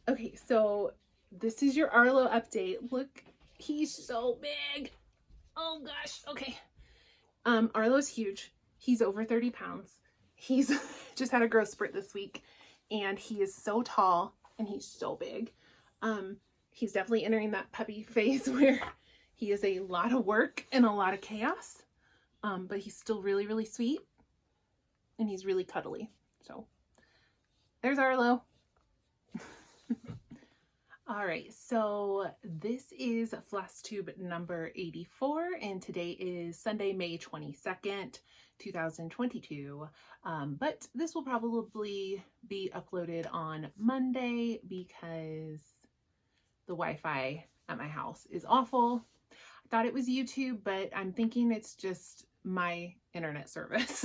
Okay, so this is your Arlo update. Look, he's so big. Oh gosh, okay. Arlo's huge. He's over 30 pounds. He's just had a growth spurt this week, and he is so tall and he's so big. He's definitely entering that puppy phase where he is a lot of work and a lot of chaos. But he's still really, really sweet, and he's really cuddly. So there's Arlo. All right, so this is Flosstube number 84, and today is Sunday, May 22nd, 2022. But this will probably be uploaded on Monday because the Wi-Fi at my house is awful. I thought it was YouTube, but I'm thinking it's just my internet service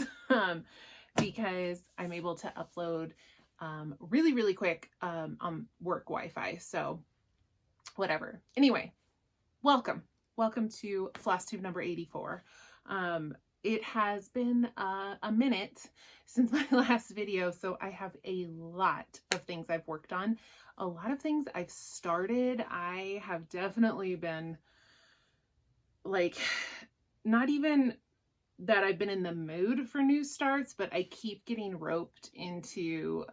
because I'm able to upload really, really quick on work Wi-Fi. So whatever. Anyway, welcome to Flosstube number 84. It has been a minute since my last video, so I have a lot of things I've worked on, a lot of things I've started. I have definitely been like, not even that I've been in the mood for new starts, but I keep getting roped into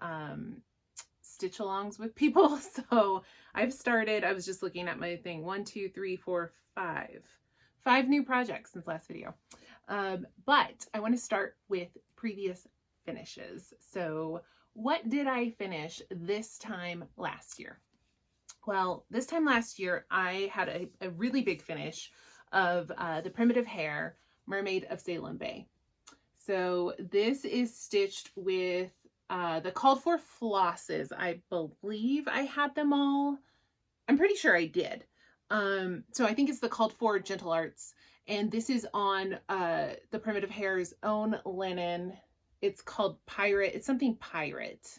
stitch alongs with people. So I've started, I was just looking at my thing, 1, 2, 3, 4, 5 new projects since last video. But I want to start with previous finishes. So what did I finish this time last year? Well, this time last year, I had a really big finish of the primitive hair Mermaid of Salem Bay. So this is stitched with the called for flosses. I believe I had them all. I'm pretty sure I did. So I think it's the called for Gentle Arts, and this is on the primitive hair's own linen. It's called Pirate. It's something Pirate.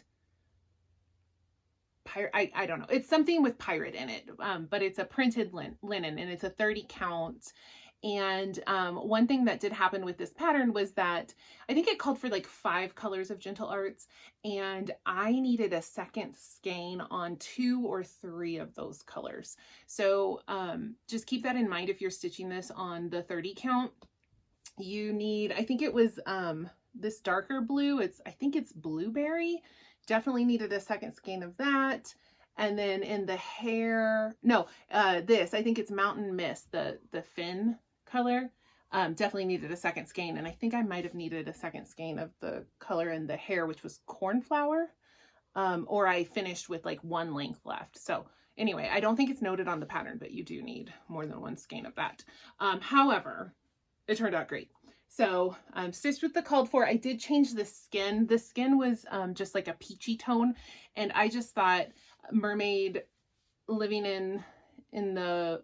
I don't know. It's something with pirate in it, but it's a printed linen, and it's a 30 count. And one thing that did happen with this pattern was that I think it called for like 5 colors of Gentle Arts, and I needed a second skein on 2 or 3 of those colors. So just keep that in mind if you're stitching this on the 30 count. You need, I think it was this darker blue. I think it's blueberry. Definitely needed a second skein of that. And then in the hair, no, this, I think it's Mountain Mist, the fin color, definitely needed a second skein. And I think I might have needed a second skein of the color in the hair, which was Cornflower, or I finished with like 1 length left. So anyway, I don't think it's noted on the pattern, but you do need more than 1 skein of that. However, it turned out great. So stitched with the called for. I did change the skin. The skin was just like a peachy tone, and I just thought mermaid living in the,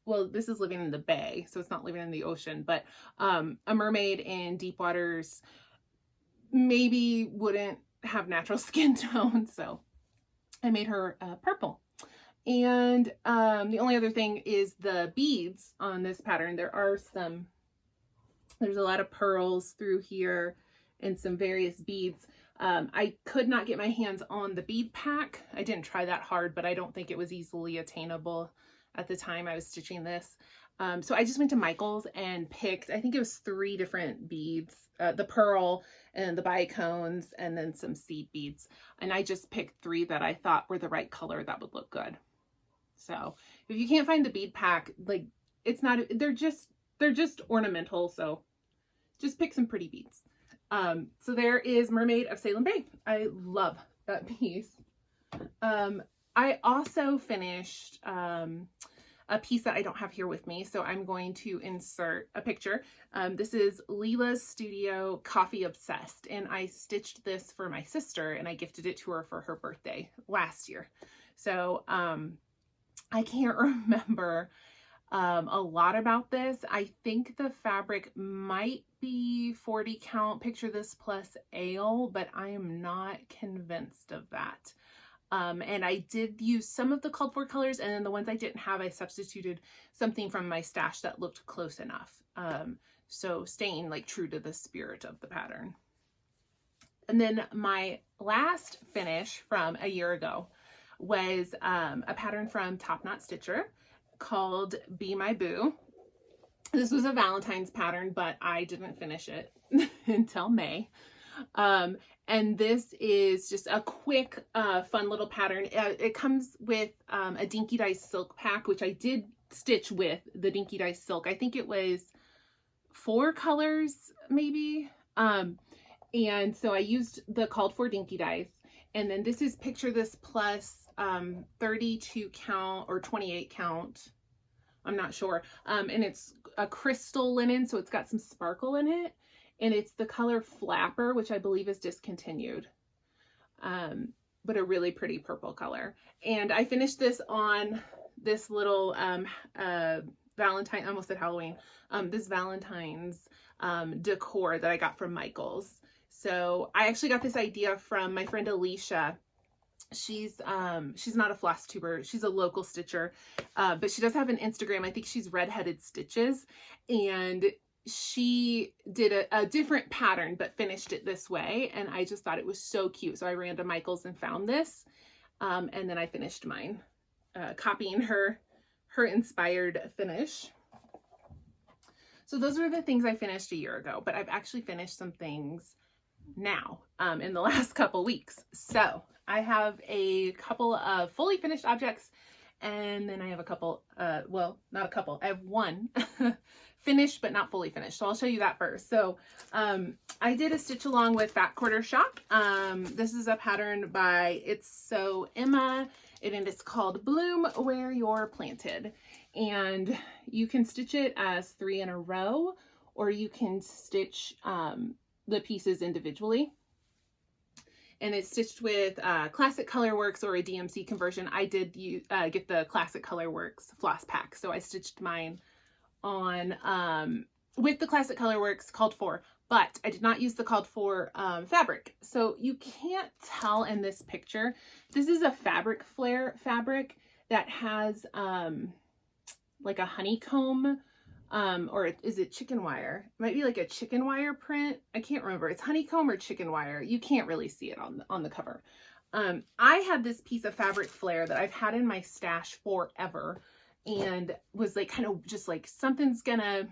well, this is living in the bay, so it's not living in the ocean, but a mermaid in deep waters maybe wouldn't have natural skin tone, so I made her purple. And the only other thing is the beads on this pattern. There's a lot of pearls through here and some various beads. I could not get my hands on the bead pack. I didn't try that hard, but I don't think it was easily attainable at the time I was stitching this. So I just went to Michael's and picked, I think it was 3 different beads, the pearl and the bicones, and then some seed beads. And I just picked 3 that I thought were the right color that would look good. So if you can't find the bead pack, like, it's not, they're just ornamental. So just pick some pretty beads. So there is Mermaid of Salem Bay. I love that piece. I also finished a piece that I don't have here with me, so I'm going to insert a picture. This is Leela's Studio Coffee Obsessed, and I stitched this for my sister, and I gifted it to her for her birthday last year. So I can't remember a lot about this. I think the fabric might be 40 count, picture this plus ale, but I am not convinced of that. And I did use some of the called for colors, and then the ones I didn't have, I substituted something from my stash that looked close enough. So staying like true to the spirit of the pattern. And then my last finish from a year ago, was a pattern from Top Knot Stitcher called Be My Boo. This was a Valentine's pattern, but I didn't finish it until May. And this is just a quick, fun little pattern. It comes with a Dinky Dice silk pack, which I did stitch with the Dinky Dice silk. I think it was 4 colors, maybe. And so I used the called for Dinky Dice. And then this is Picture This Plus 32 count or 28 count. I'm not sure. And it's a crystal linen, so it's got some sparkle in it. And it's the color Flapper, which I believe is discontinued. But a really pretty purple color. And I finished this on this little Valentine, almost at Halloween, this Valentine's decor that I got from Michael's. So I actually got this idea from my friend Alicia. She's not a floss tuber. She's a local stitcher, but she does have an Instagram. I think she's Redheaded Stitches, and she did a different pattern, but finished it this way. And I just thought it was so cute. So I ran to Michael's and found this. And then I finished mine, copying her inspired finish. So those are the things I finished a year ago, but I've actually finished some things now, in the last couple weeks. So I have a couple of fully finished objects, and then I have a couple, well, not a couple, I have one finished, but not fully finished. So I'll show you that first. So I did a stitch along with Fat Quarter Shop. This is a pattern by It's So Emma, and it's called Bloom Where You're Planted. And you can stitch it as 3 in a row, or you can stitch the pieces individually. And it's stitched with Classic Colorworks or a DMC conversion. I did get the Classic Colorworks floss pack, so I stitched mine on with the Classic Colorworks called for, but I did not use the called for fabric. So you can't tell in this picture. This is a fabric flare fabric that has like a honeycomb, or is it chicken wire? It might be like a chicken wire print. I can't remember. It's honeycomb or chicken wire. You can't really see it on the cover. I had this piece of fabric flare that I've had in my stash forever, and was like kind of just like something's gonna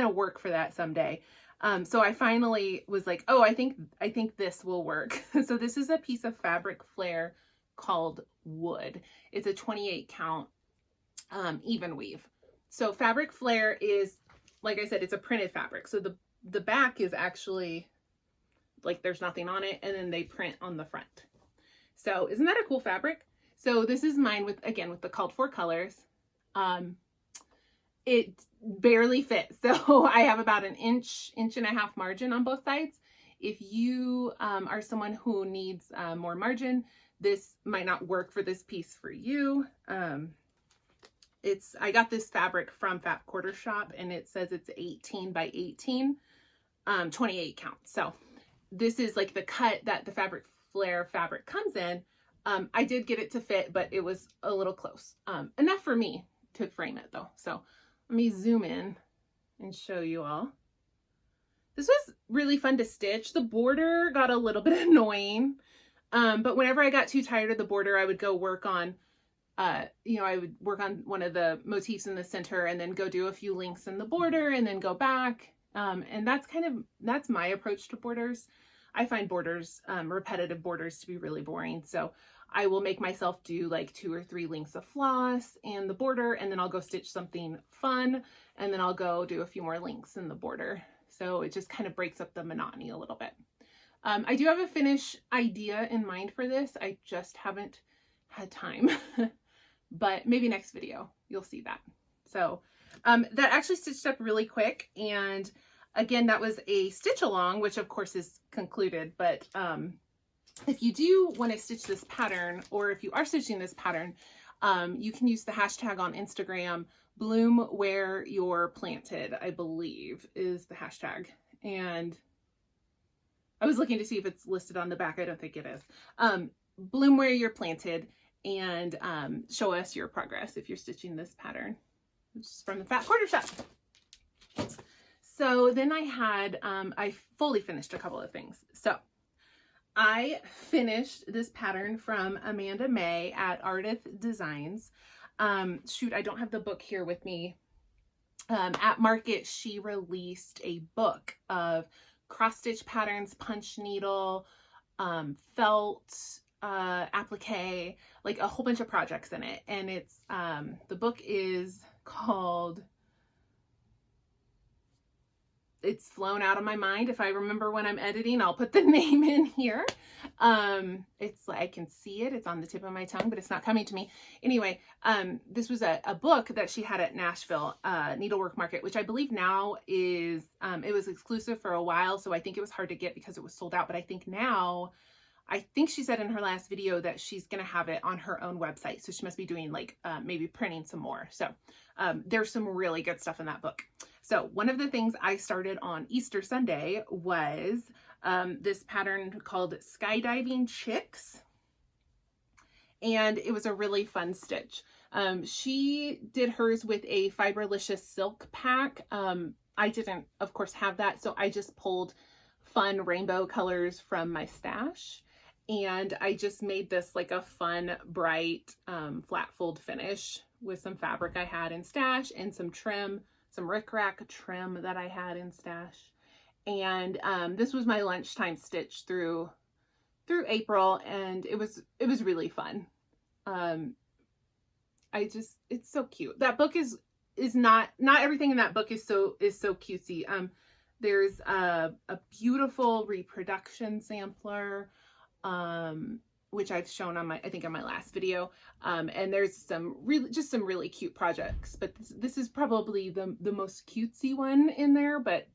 work for that someday. So I finally was like, oh, I think this will work. So this is a piece of fabric flare called Wood. It's a 28 count even weave. So fabric flare is, like I said, it's a printed fabric. So the back is actually like there's nothing on it, and then they print on the front. So isn't that a cool fabric? So this is mine with the called for colors. It barely fits. So I have about an inch and a half margin on both sides. If you are someone who needs more margin, this might not work for this piece for you. I got this fabric from Fat Quarter Shop, and it says it's 18 by 18, 28 count. So this is like the cut that the fabric flare fabric comes in. I did get it to fit, but it was a little close. Enough for me to frame it though. So let me zoom in and show you all. This was really fun to stitch. The border got a little bit annoying, but whenever I got too tired of the border, I would go work on I would work on one of the motifs in the center and then go do a few links in the border and then go back. And that's my approach to borders. I find borders, repetitive borders, to be really boring. So I will make myself do like 2 or 3 links of floss and the border, and then I'll go stitch something fun, and then I'll go do a few more links in the border. So it just kind of breaks up the monotony a little bit. I do have a finish idea in mind for this. I just haven't had time. But maybe next video you'll see that. So that actually stitched up really quick, and again, that was a stitch along, which of course is concluded. But if you do want to stitch this pattern, or if you are stitching this pattern, you can use the hashtag on Instagram, Bloom Where You're Planted, I believe is the hashtag. And I was looking to see if it's listed on the back. I don't think it is. Bloom Where You're Planted, and show us your progress if you're stitching this pattern, which is from the Fat Quarter Shop. So then I had, I fully finished a couple of things. So I finished this pattern from Amanda May at Ardith Designs. Shoot, I don't have the book here with me. At Market, she released a book of cross-stitch patterns, punch needle, felt, applique, like a whole bunch of projects in it. And it's, the book is called, it's flown out of my mind. If I remember when I'm editing, I'll put the name in here. It's like, I can see it. It's on the tip of my tongue, but it's not coming to me. Anyway, this was a book that she had at Nashville, Needlework Market, which I believe now is, it was exclusive for a while. So I think it was hard to get because it was sold out. But I think now, I think she said in her last video that she's going to have it on her own website. So she must be doing like, maybe printing some more. So, there's some really good stuff in that book. So one of the things I started on Easter Sunday was this pattern called Skydiving Chicks. And it was a really fun stitch. She did hers with a Fiberlicious silk pack. I didn't, of course, have that. So I just pulled fun rainbow colors from my stash. And I just made this like a fun, bright, flat fold finish with some fabric I had in stash and some trim, some rickrack trim that I had in stash. And this was my lunchtime stitch through April, and it was really fun. It's so cute. That book is not everything in that book is so cutesy. There's a beautiful reproduction sampler, which I've shown on I think on my last video. And there's some really cute projects, but this is probably the most cutesy one in there, but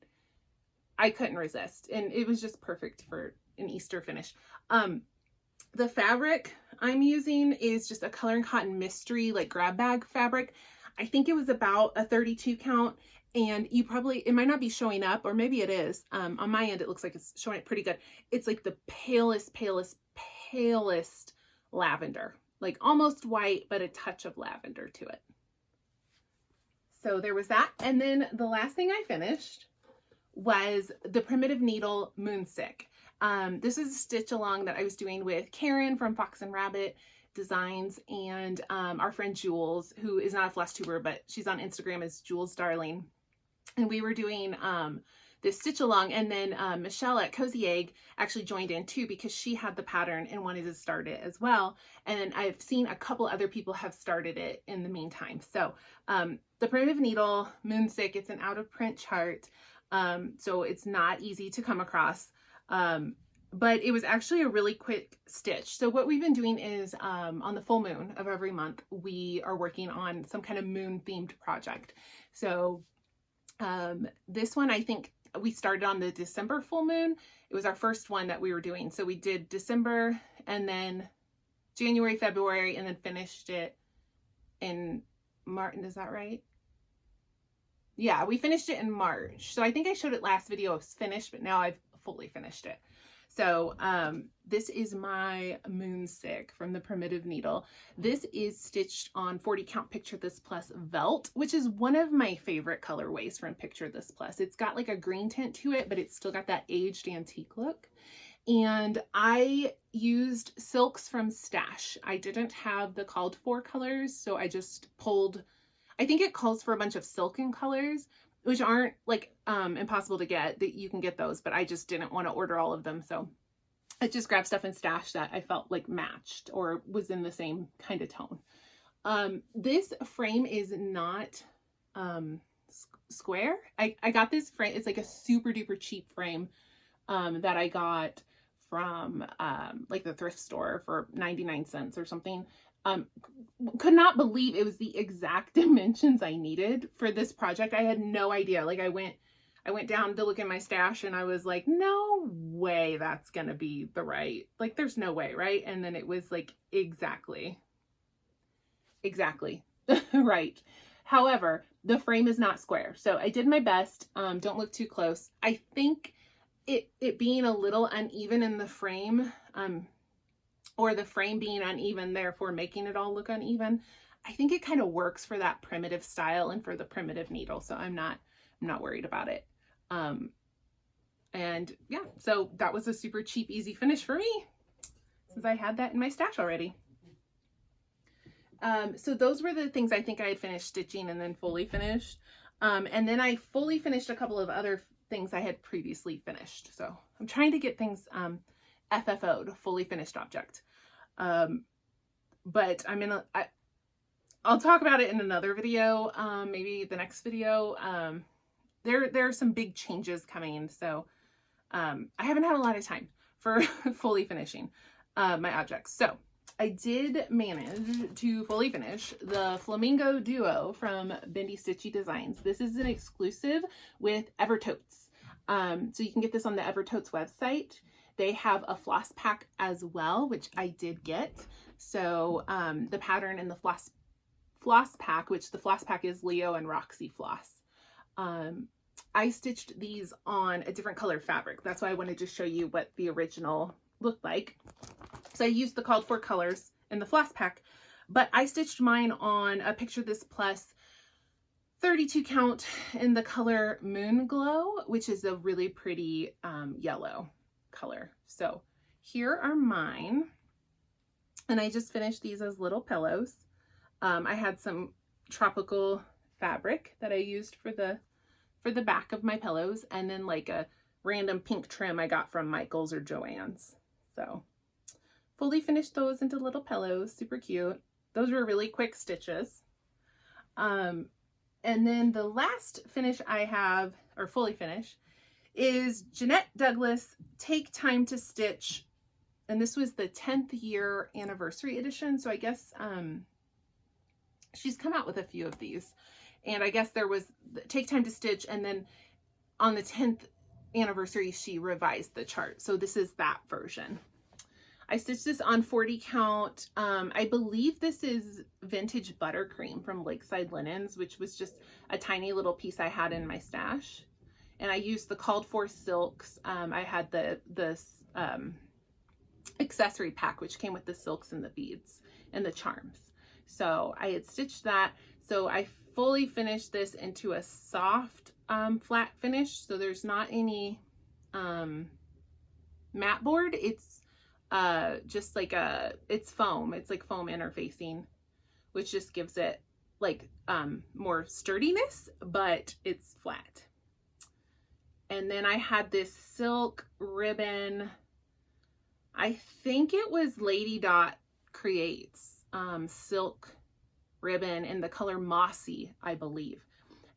I couldn't resist. And it was just perfect for an Easter finish. The fabric I'm using is just a Color and Cotton Mystery, like grab bag fabric. I think it was about a 32 count, and it might not be showing up, or maybe it is. On my end, it looks like it's showing it pretty good. It's like the palest lavender, like almost white, but a touch of lavender to it. So there was that. And then the last thing I finished was the Primitive Needle Moonsick. This is a stitch along that I was doing with Karen from Fox and Rabbit Designs, and our friend Jules, who is not a Flosstuber, but she's on Instagram as Jules Darling. And we were doing this stitch along, and then Michelle at Cozy Egg actually joined in too, because she had the pattern and wanted to start it as well. And then I've seen a couple other people have started it in the meantime. So the Primitive Needle Moonsick, it's an out of print chart. So it's not easy to come across, but it was actually a really quick stitch. So what we've been doing is on the full moon of every month, we are working on some kind of moon themed project. So this one, I think we started on the December full moon. It was our first one that we were doing. So we did December, and then January, February, and then finished it in March. Is that right? Yeah, we finished it in March. So I think I showed it last video of finished, but now I've fully finished it. So this is my Moonsick from the Primitive Needle. This is stitched on 40 count Picture This Plus Velt, which is one of my favorite colorways from Picture This Plus. It's got like a green tint to it, but it's still got that aged antique look. And I used silks from Stash. I didn't have the called for colors, so I just pulled, I think it calls for a bunch of silken colors, which aren't like impossible to get. That you can get those, but I just didn't want to order all of them. So I just grabbed stuff in Stash that I felt like matched or was in the same kind of tone. This frame is not square. I got this frame. It's like a super duper cheap frame that I got from like the thrift store for 99 cents or something. Could not believe it was the exact dimensions I needed for this project. I had no idea. Like I went down to look at my stash and I was like, no way that's gonna be the right, like there's no way, right? And then it was like exactly right. However, the frame is not square. So I did my best. Don't look too close. I think it being a little uneven in the frame, or the frame being uneven, therefore making it all look uneven, I think it kind of works for that primitive style and for the primitive needle. So I'm not worried about it. And And yeah, so that was a super cheap, easy finish for me since I had that in my stash already. So those were the things I think I had finished stitching and then fully finished. And then I fully finished a couple of other things I had previously finished. So I'm trying to get things FFO'd, fully finished object. But I'll talk about it in another video, maybe the next video. There are some big changes coming, so I haven't had a lot of time for fully finishing my objects. So I did manage to fully finish the Flamingo Duo from Bendy Stitchy Designs. This is an exclusive with Evertotes. So you can get this on the Evertotes website. They have a floss pack as well, which I did get. So the pattern in the floss pack, which the floss pack is Leo and Roxy floss. I stitched these on a different color fabric. That's why I wanted to show you what the original looked like. So I used the called for colors in the floss pack, but I stitched mine on a Picture This Plus 32 count in the color Moon Glow, which is a really pretty yellow color. So here are mine. And I just finished these as little pillows. I had some tropical fabric that I used for the back of my pillows, and then like a random pink trim I got from Michael's or Joann's. So fully finished those into little pillows, super cute. Those were really quick stitches. And then the last finish I have, or fully finish, is Jeanette Douglas Take Time to Stitch. And this was the 10th year anniversary edition. So I guess she's come out with a few of these. And I guess there was Take Time to Stitch, and then on the 10th anniversary, she revised the chart. So this is that version. I stitched this on 40 count. I believe this is vintage buttercream from Lakeside Linens, which was just a tiny little piece I had in my stash. And I used the called for silks. I had this accessory pack, which came with the silks and the beads and the charms. So I had stitched that. So I fully finished this into a soft flat finish. So there's not any mat board. It's just like it's foam. It's like foam interfacing, which just gives it like more sturdiness, but it's flat. And then I had this silk ribbon. I think it was Lady Dot Creates silk ribbon in the color Mossy, I believe.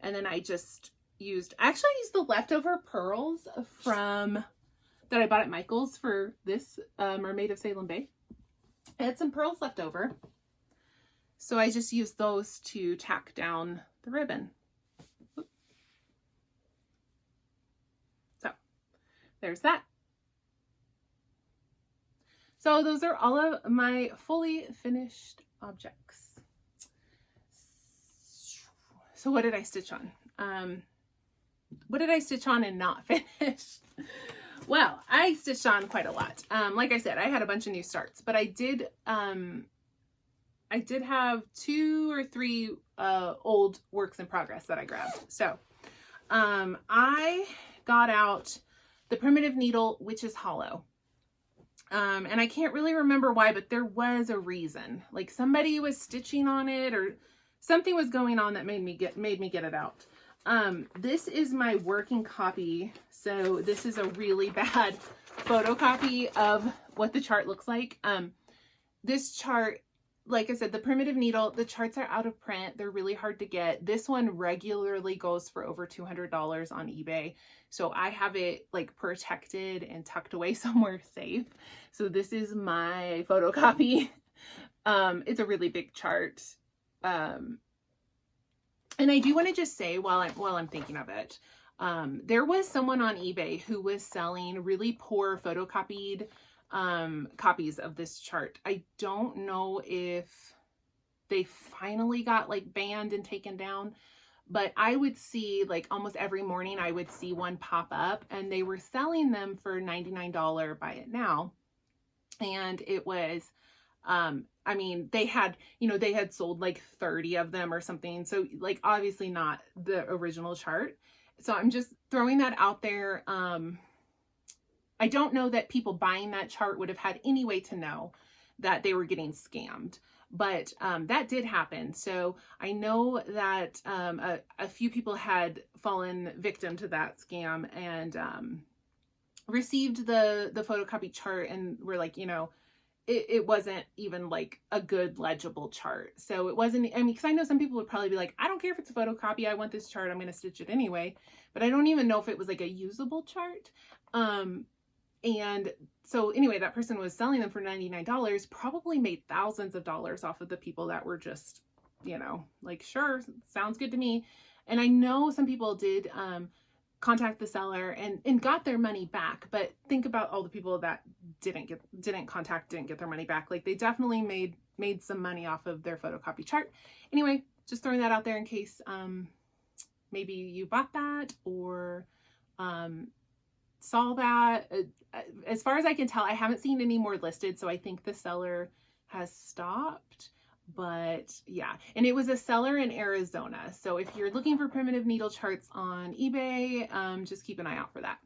And then I just used, actually I used the leftover pearls from that I bought at Michael's for this Mermaid of Salem Bay. I had some pearls left over, so I just used those to tack down the ribbon. So there's that. So those are all of my fully finished objects. So what did I stitch on? What did I stitch on and not finish? Well, I stitched on quite a lot. Like I said, I had a bunch of new starts, but I did have 2 or 3 old works in progress that I grabbed. So I got out the Primitive Needle Witch's Hollow. And I can't really remember why, but there was a reason. Like somebody was stitching on it or something was going on that made me get it out. This is my working copy. So this is a really bad photocopy of what the chart looks like. This chart, like I said, the Primitive Needle, the charts are out of print. They're really hard to get. This one regularly goes for over $200 on eBay. So I have it like protected and tucked away somewhere safe. So this is my photocopy. It's a really big chart. And I do want to just say while I'm thinking of it, there was someone on eBay who was selling really poor photocopied copies of this chart. I don't know if they finally got like banned and taken down, but I would see like almost every morning I would see one pop up, and they were selling them for $99 buy it now. And it was I mean, they had sold like 30 of them or something. So like obviously not the original chart. So I'm just throwing that out there. I don't know that people buying that chart would have had any way to know that they were getting scammed, but that did happen. So I know that a few people had fallen victim to that scam and received the photocopy chart and were like, you know, it wasn't even like a good legible chart. So it wasn't, I mean, because I know some people would probably be like, I don't care if it's a photocopy, I want this chart, I'm going to stitch it anyway. But I don't even know if it was like a usable chart. And so anyway, that person was selling them for $99, probably made thousands of dollars off of the people that were just, you know, like, sure, sounds good to me. And I know some people did contact the seller and got their money back, but think about all the people that didn't get their money back. Like, they definitely made some money off of their photocopy chart. Anyway, just throwing that out there in case maybe you bought that or saw that. As far as I can tell, I haven't seen any more listed, so I think the seller has stopped. But yeah, and it was a seller in Arizona. So if you're looking for primitive needle charts on eBay, just keep an eye out for that.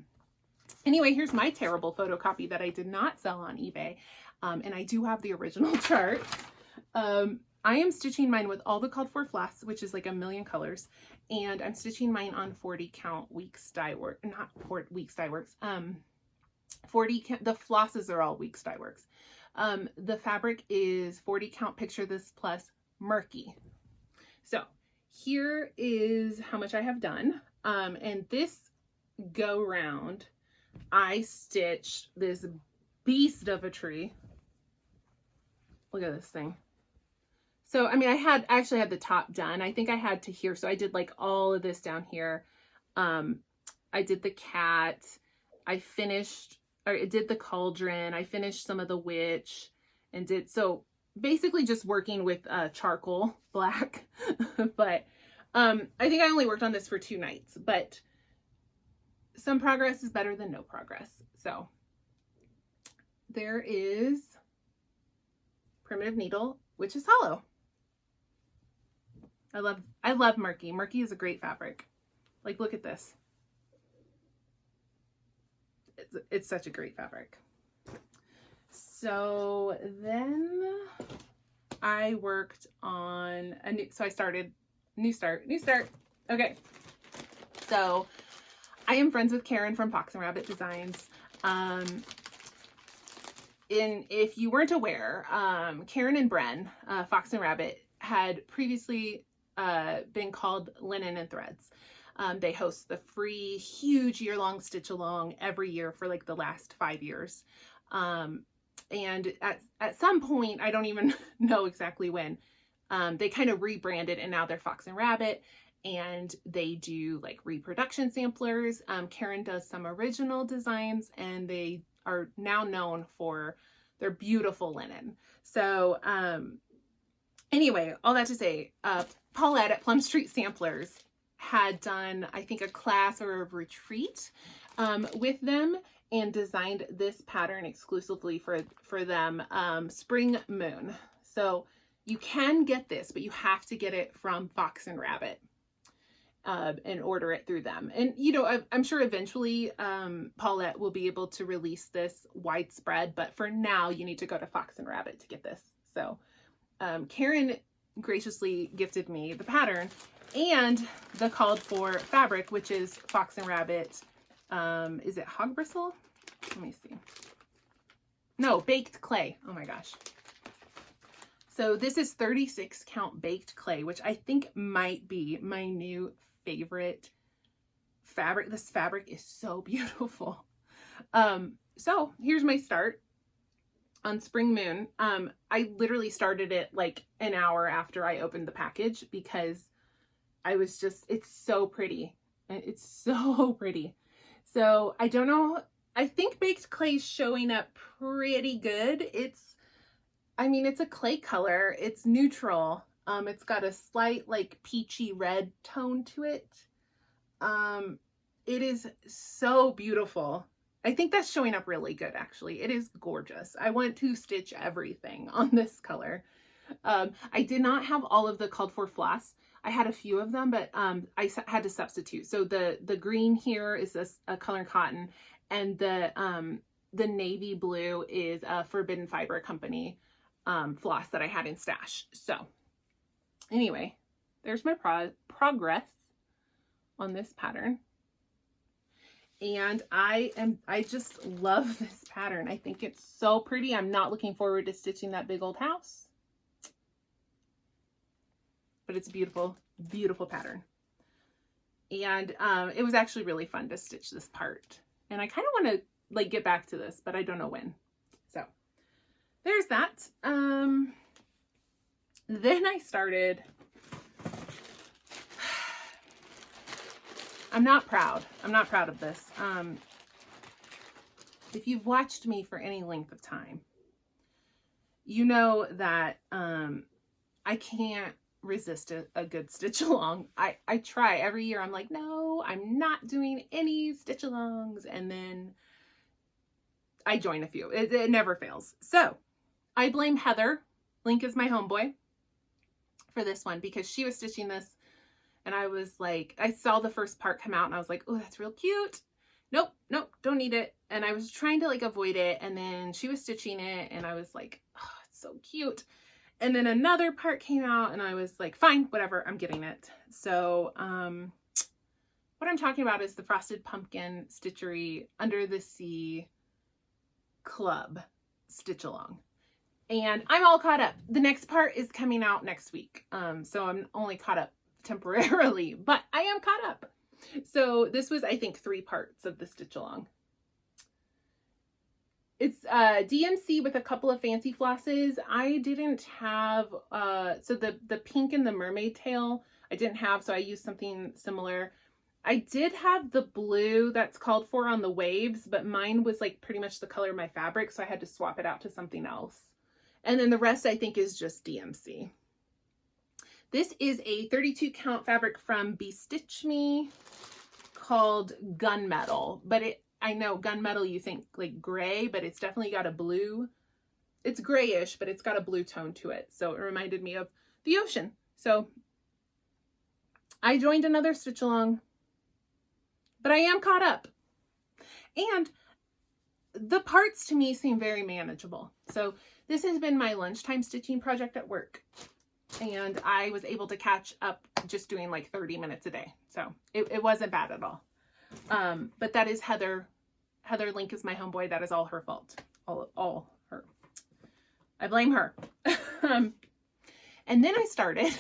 Anyway, here's my terrible photocopy that I did not sell on eBay. And I do have the original chart. I am stitching mine with all the called for floss, which is like 1,000,000 colors. And I'm stitching mine on 40 count weeks dye work, not weeks dye works. 40 count, the flosses are all weeks dye works. The fabric is 40 count Picture This Plus Murky. So here is how much I have done. And this go round, I stitched this beast of a tree. Look at this thing. So, I mean, I actually had the top done. I think I had to here. So I did like all of this down here. I did the cat. I did the cauldron. I finished some of the witch and did, so basically just working with charcoal black. But I think I only worked on this for 2 nights, but some progress is better than no progress. So there is Primitive Needle, which is hollow. I love Murky. Murky is a great fabric. Like, look at this. It's such a great fabric. So then I worked on so I started new start. Okay. So I am friends with Karen from Fox and Rabbit Designs. And if you weren't aware, Karen and Bren, Fox and Rabbit, had previously been called Linen and Threads. They host the free, huge year-long stitch along every year for like the last 5 years. And at some point, I don't even know exactly when, they kind of rebranded and now they're Fox and Rabbit, and they do like reproduction samplers. Karen does some original designs, and they are now known for their beautiful linen. So anyway, all that to say, Paulette at Plum Street Samplers had done, I think, a class or a retreat with them and designed this pattern exclusively for them, Spring Moon. So you can get this, but you have to get it from Fox and Rabbit and order it through them. And, you know, I'm sure eventually Paulette will be able to release this widespread, but for now you need to go to Fox and Rabbit to get this. So Karen graciously gifted me the pattern and the called for fabric, which is Fox and Rabbit. Is it hog bristle? Let me see. No, baked clay. Oh my gosh. So this is 36 count baked clay, which I think might be my new favorite fabric. This fabric is so beautiful. So here's my start on Spring Moon. I literally started it like an hour after I opened the package because I was just, it's so pretty. It's so pretty. So I don't know. I think baked clay is showing up pretty good. I mean, it's a clay color. It's neutral. It's got a slight like peachy red tone to it. It is so beautiful. I think that's showing up really good, actually. It is gorgeous. I want to stitch everything on this color. I did not have all of the called for floss. I had a few of them, but I had to substitute. So the green here is a color cotton, And the navy blue is a Forbidden Fiber Company floss that I had in stash. So anyway, there's my progress on this pattern. And I just love this pattern. I think it's so pretty. I'm not looking forward to stitching that big old house, but it's a beautiful, beautiful pattern. And it was actually really fun to stitch this part. And I kind of want to like get back to this, but I don't know when. So there's that. Then I started. I'm not proud. I'm not proud of this. If you've watched me for any length of time, you know that I can't resist a good stitch along. I try every year. I'm like, no, I'm not doing any stitch alongs. And then I join a few. It never fails. So I blame Heather. Link is my homeboy for this one because she was stitching this. And I was like, I saw the first part come out and I was like, oh, that's real cute. Nope, nope, don't need it. And I was trying to like avoid it. And then she was stitching it and I was like, oh, it's so cute. And then another part came out and I was like, fine, whatever, I'm getting it. So what I'm talking about is the Frosted Pumpkin Stitchery Under the Sea Club Stitch Along. And I'm all caught up. The next part is coming out next week. So I'm only caught up temporarily, but I am caught up. So this was, I think, 3 parts of the stitch along. It's DMC with a couple of fancy flosses. I didn't have, so the pink and the mermaid tail, I didn't have, so I used something similar. I did have the blue that's called for on the waves, but mine was like pretty much the color of my fabric, so I had to swap it out to something else. And then the rest I think is just DMC. This is a 32 count fabric from Bestitch Me called Gunmetal, but I know gunmetal you think like gray, but it's definitely got a blue. It's grayish, but it's got a blue tone to it. So it reminded me of the ocean. So I joined another stitch along, but I am caught up. And the parts to me seem very manageable. So this has been my lunchtime stitching project at work. And I was able to catch up just doing like 30 minutes a day. So it wasn't bad at all. But that is Heather. Heather Link is my homeboy. That is all her fault. All her. I blame her. And then I started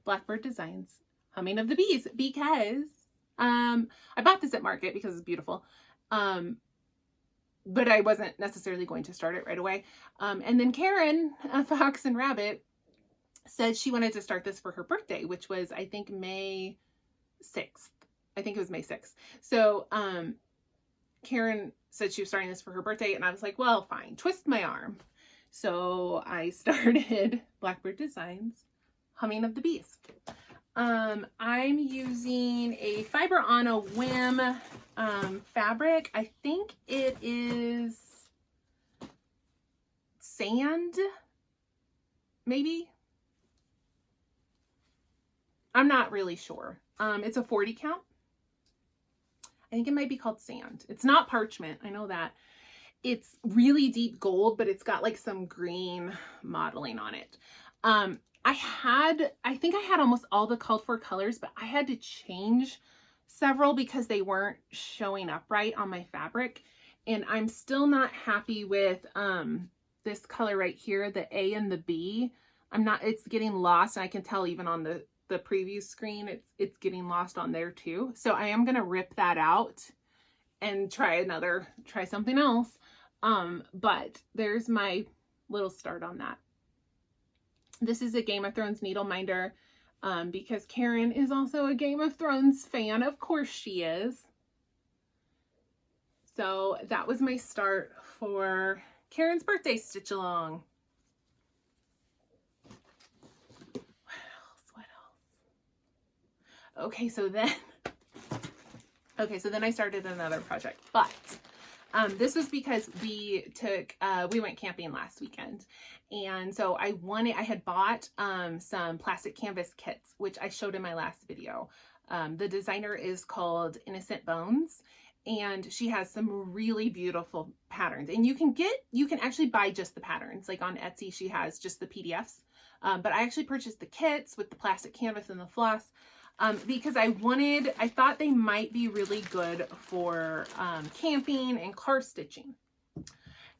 Blackbird Designs Humming of the Bees because I bought this at Market because it's beautiful. But I wasn't necessarily going to start it right away. And then Karen, Fox and Rabbit, said she wanted to start this for her birthday, which was, I think, May 6th. I think it was May 6th. So Karen said she was starting this for her birthday, and I was like, well, fine, twist my arm. So I started Blackbird Designs Humming of the Bees. I'm using a Fiber on a Whim fabric. I think it is sand, maybe. I'm not really sure. It's a 40 count. I think it might be called sand. It's not parchment. I know that. It's really deep gold, but it's got like some green modeling on it. I think I had almost all the called for colors, but I had to change several because they weren't showing up right on my fabric. And I'm still not happy with this color right here, the A and the B. It's getting lost. And I can tell even on the preview screen, it's getting lost on there too. So I am going to rip that out and try something else. But there's my little start on that. This is a Game of Thrones needle minder because Karen is also a Game of Thrones fan. Of course she is. So that was my start for Karen's birthday stitch along. What else? Okay, so then I started another project, but this was because we went camping last weekend. And so I had bought some plastic canvas kits, which I showed in my last video. The designer is called Innocent Bones, And she has some really beautiful patterns, and you can actually buy just the patterns. Like on Etsy, she has just the PDFs. But I actually purchased the kits with the plastic canvas and the floss because I thought they might be really good for camping and car stitching.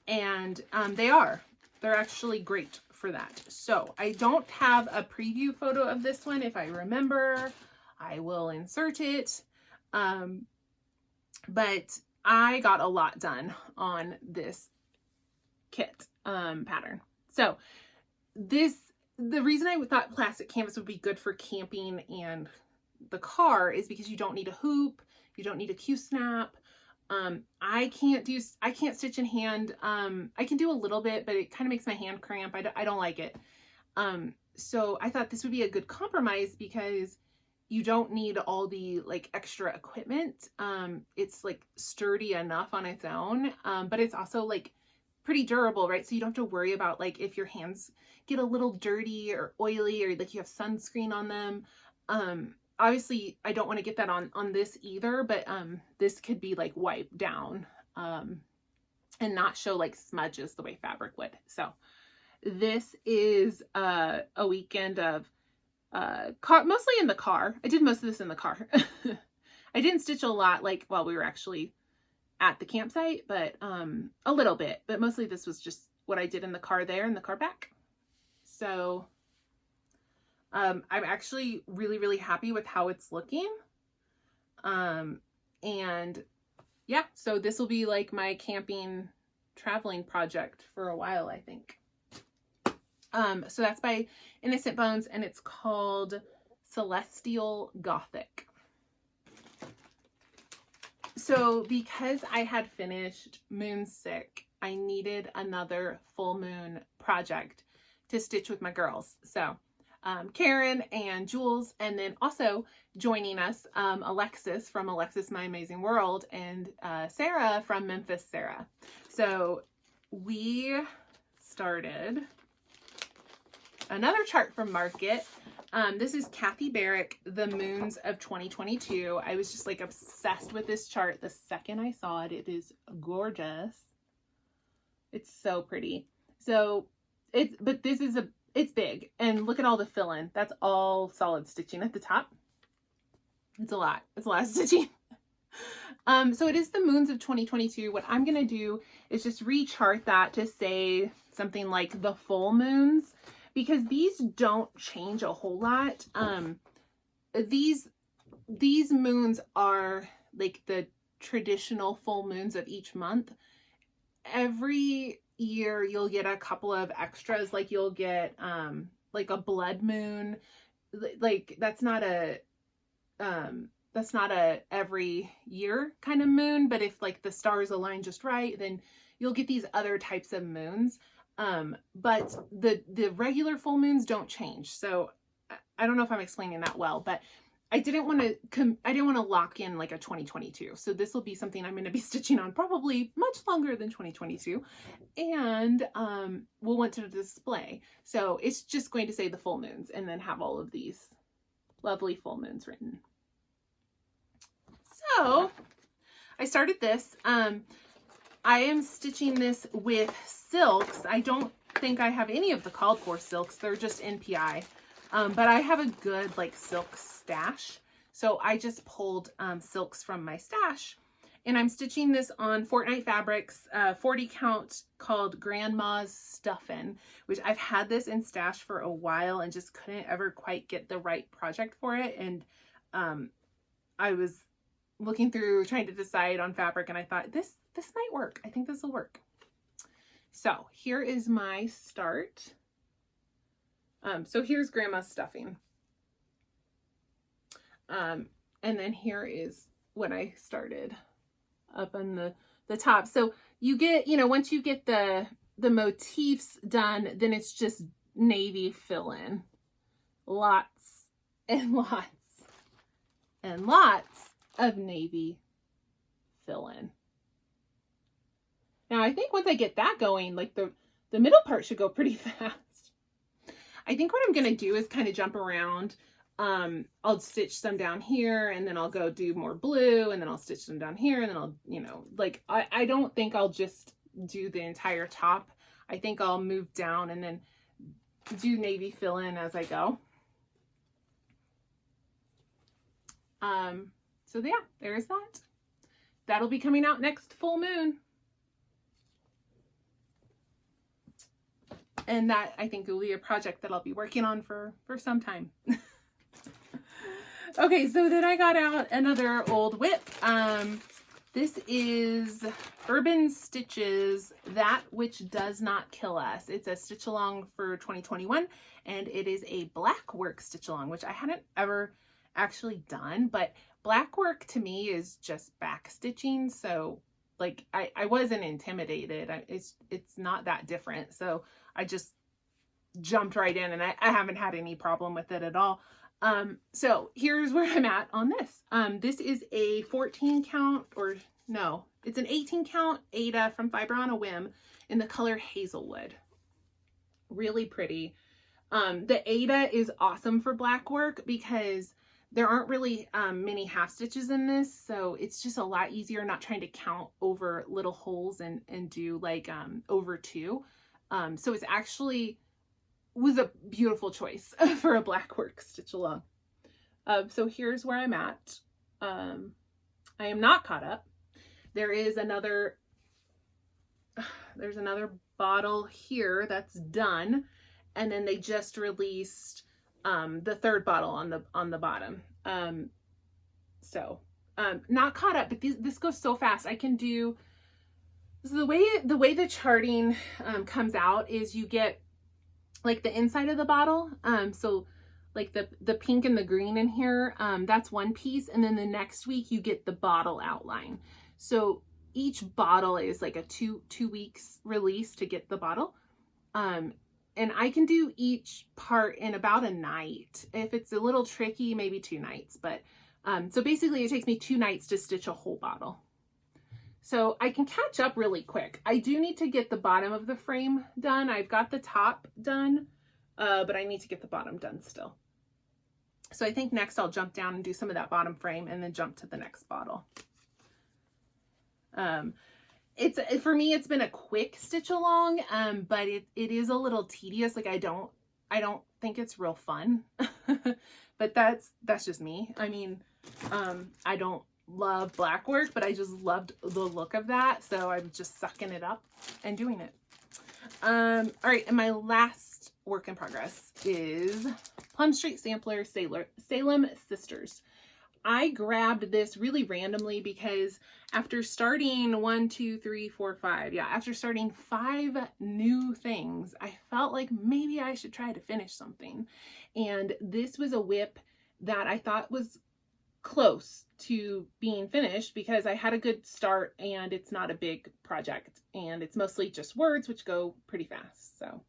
And they're actually great for that. So I don't have a preview photo of this one. If I remember, I will insert it. But I got a lot done on this kit pattern. So the reason I thought plastic canvas would be good for camping and the car is because you don't need a hoop, you don't need a Q-snap. I can't stitch in hand. I can do a little bit, but it kind of makes my hand cramp. I don't like it. So I thought this would be a good compromise because you don't need all the like extra equipment. It's like sturdy enough on its own, but it's also like pretty durable, right? So you don't have to worry about like if your hands get a little dirty or oily or like you have sunscreen on them. Obviously I don't want to get that on this either, but this could be like wiped down and not show like smudges the way fabric would. So this is a weekend of mostly in the car. I did most of this in the car. I didn't stitch a lot like while we were actually at the campsite, but a little bit, but mostly this was just what I did in the car there and the car back. So I'm actually really, really happy with how it's looking. And yeah, so this will be like my camping traveling project for a while, I think. So that's by Innocent Bones, and it's called Celestial Gothic. So because I had finished Moon Sick, I needed another full moon project to stitch with my girls. So Karen and Jules, and then also joining us, Alexis from Alexis My Amazing World, and Sarah from Memphis Sarah. So we started another chart from Market. This is Kathy Barrick, The Moons of 2022. I was just like obsessed with this chart the second I saw it. It is gorgeous. It's so pretty. So it's big, and look at all the fill-in. That's all solid stitching at the top. It's a lot of stitching. So it is the moons of 2022. What I'm going to do is just rechart that to say something like the full moons, because these don't change a whole lot. These moons are like the traditional full moons of each month. Every year you'll get a couple of extras, like you'll get like a blood moon. Like that's not a every year kind of moon, but if like the stars align just right, then you'll get these other types of moons. But the regular full moons don't change. So I don't know if I'm explaining that well, but I didn't want to lock in like a 2022. So this will be something I'm going to be stitching on probably much longer than 2022, and we'll want to display. So it's just going to say the full moons and then have all of these lovely full moons written. So I started this. I am stitching this with silks. I don't think I have any of the called for silks. They're just NPI. But I have a good like silk stash. So I just pulled silks from my stash, and I'm stitching this on Fortnite Fabrics 40 count called Grandma's Stuffin', which I've had this in stash for a while and just couldn't ever quite get the right project for it. And I was looking through trying to decide on fabric, and I thought this might work. I think this will work. So here is my start. So here's Grandma's Stuffing. And then here is what I started up on the top. So you get, once you get the motifs done, then it's just navy fill-in. Lots and lots and lots of navy fill-in. Now I think once I get that going, like the middle part should go pretty fast. I think what I'm going to do is kind of jump around I'll stitch some down here, and then I'll go do more blue, and then I'll stitch them down here, and then I'll, you know, like, I don't think I'll just do the entire top. I think I'll move down and then do navy fill in as I go. So yeah, there's that. That'll be coming out next full moon. And that, I think, will be a project that I'll be working on for some time. Okay, so then I got out another old whip. This is Urban Stitches, That Which Does Not Kill Us. It's a stitch along for 2021, and it is a Blackwork stitch along, which I hadn't ever actually done, but Blackwork to me is just back stitching, so like I wasn't intimidated. It's not that different, so I just jumped right in, and I haven't had any problem with it at all. So here's where I'm at on this. This is a 14 count, or no, it's an 18 count Ada from Fiber on a Whim in the color Hazelwood. Really pretty. The Ada is awesome for Blackwork because there aren't really many half stitches in this, so it's just a lot easier not trying to count over little holes and do like over 2. So it's actually was a beautiful choice for a Blackwork stitch along. So here's where I'm at. I am not caught up. There is another, there's another bottle here that's done, and then they just released the third bottle on the bottom. Not caught up, but this goes so fast. I can do, so the way the charting comes out is you get like the inside of the bottle. So like the pink and the green in here, that's one piece. And then the next week you get the bottle outline. So each bottle is like a two weeks release to get the bottle. And I can do each part in about a night. If it's a little tricky, maybe 2 nights. But so basically it takes me 2 nights to stitch a whole bottle. So I can catch up really quick. I do need to get the bottom of the frame done. I've got the top done, but I need to get the bottom done still. So I think next I'll jump down and do some of that bottom frame and then jump to the next bottle. For me, it's been a quick stitch along, but it is a little tedious. Like I don't think it's real fun, but that's just me. I mean, I don't love Blackwork, but I just loved the look of that, so I'm just sucking it up and doing it. All right, and my last work in progress is Plum Street Sampler Salem Sisters. I grabbed this really randomly because after starting 5 new things, I felt like maybe I should try to finish something. And this was a whip that I thought was close to being finished because I had a good start and it's not a big project and it's mostly just words, which go pretty fast. So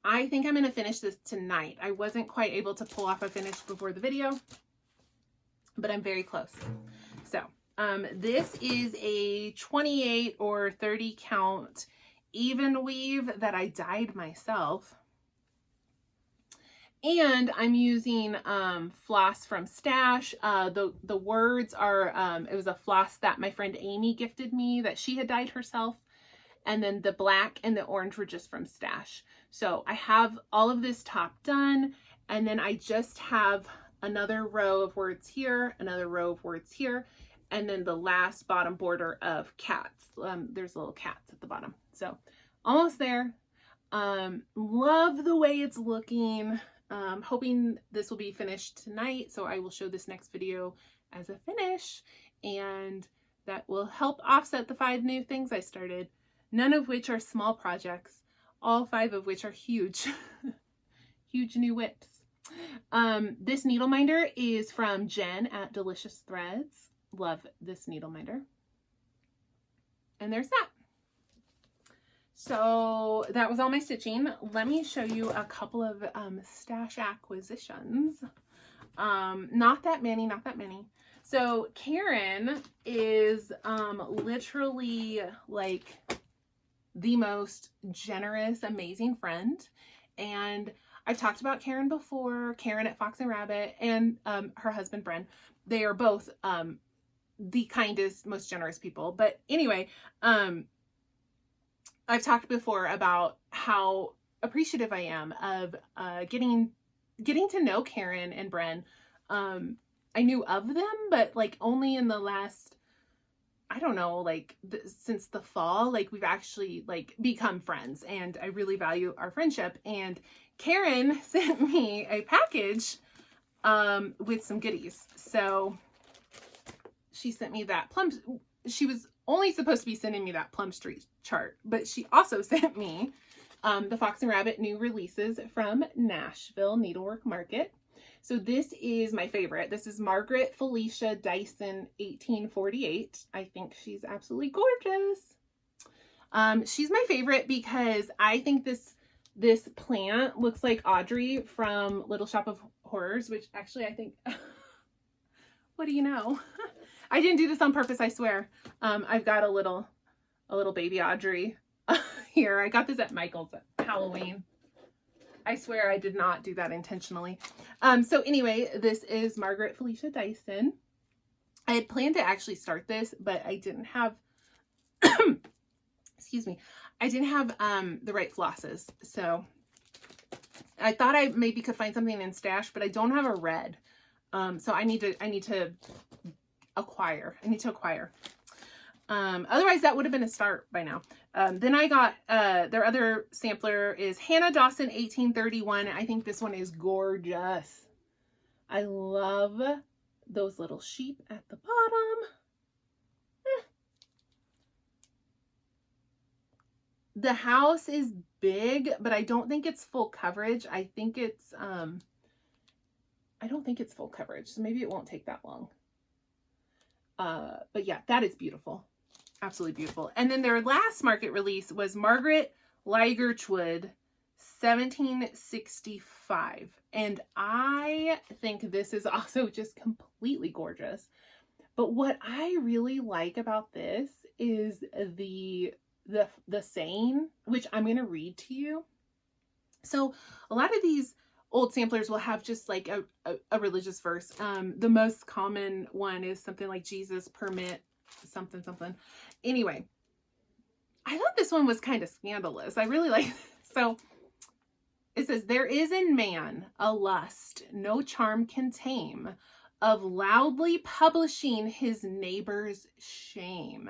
I think I'm going to finish this tonight. I wasn't quite able to pull off a finish before the video, but I'm very close. So this is a 28 or 30 count even weave that I dyed myself. And I'm using floss from Stash. The words are, it was a floss that my friend Amy gifted me that she had dyed herself. And then the black and the orange were just from Stash. So I have all of this top done. And then I just have another row of words here, another row of words here, and then the last bottom border of cats. There's little cats at the bottom. So almost there. Love the way it's looking. Hoping this will be finished tonight, so I will show this next video as a finish, and that will help offset the 5 new things I started, none of which are small projects, all 5 of which are huge. Huge new whips. This needle minder is from Jen at Delicious Threads. Love this needle minder. And there's that. So that was all my stitching. Let me show you a couple of Stash acquisitions. Not that many. So Karen is literally like the most generous, amazing friend. And I've talked about Karen before, Karen at Fox and Rabbit, and her husband, Bren. They are both the kindest, most generous people. But anyway, I've talked before about how appreciative I am of getting to know Karen and Bren. I knew of them, but like only in the last, I don't know, like since the fall, like we've actually like become friends, and I really value our friendship. And Karen sent me a package with some goodies. So she sent me that she was only supposed to be sending me that Plum Street chart, but she also sent me the Fox and Rabbit new releases from Nashville Needlework Market. So this is my favorite. This is Margaret Felicia Dyson 1848. I think she's absolutely gorgeous. She's my favorite because I think this plant looks like Audrey from Little Shop of Horrors, which actually I think, what do you know? I didn't do this on purpose, I swear. I've got a little baby Audrey here. I got this at Michael's at Halloween. I swear I did not do that intentionally. So anyway, this is Margaret Felicia Dyson. I had planned to actually start this, but I didn't have, excuse me, I didn't have the right flosses. So I thought I maybe could find something in stash, but I don't have a red. So I need to acquire. Otherwise that would have been a start by now. Then I got, their other sampler is Hannah Dawson 1831. I think this one is gorgeous. I love those little sheep at the bottom. The house is big, but I don't think it's full coverage. I think it's, I don't think it's full coverage, so maybe it won't take that long. But yeah, that is beautiful. Absolutely beautiful. And then their last market release was Margaret Ligertwood 1765. And I think this is also just completely gorgeous. But what I really like about this is the saying, which I'm going to read to you. So a lot of these old samplers will have just like a religious verse. The most common one is something like Jesus permit something something. Anyway, I thought this one was kind of scandalous. I really like this. So it says, there is in man a lust no charm can tame, of loudly publishing his neighbor's shame.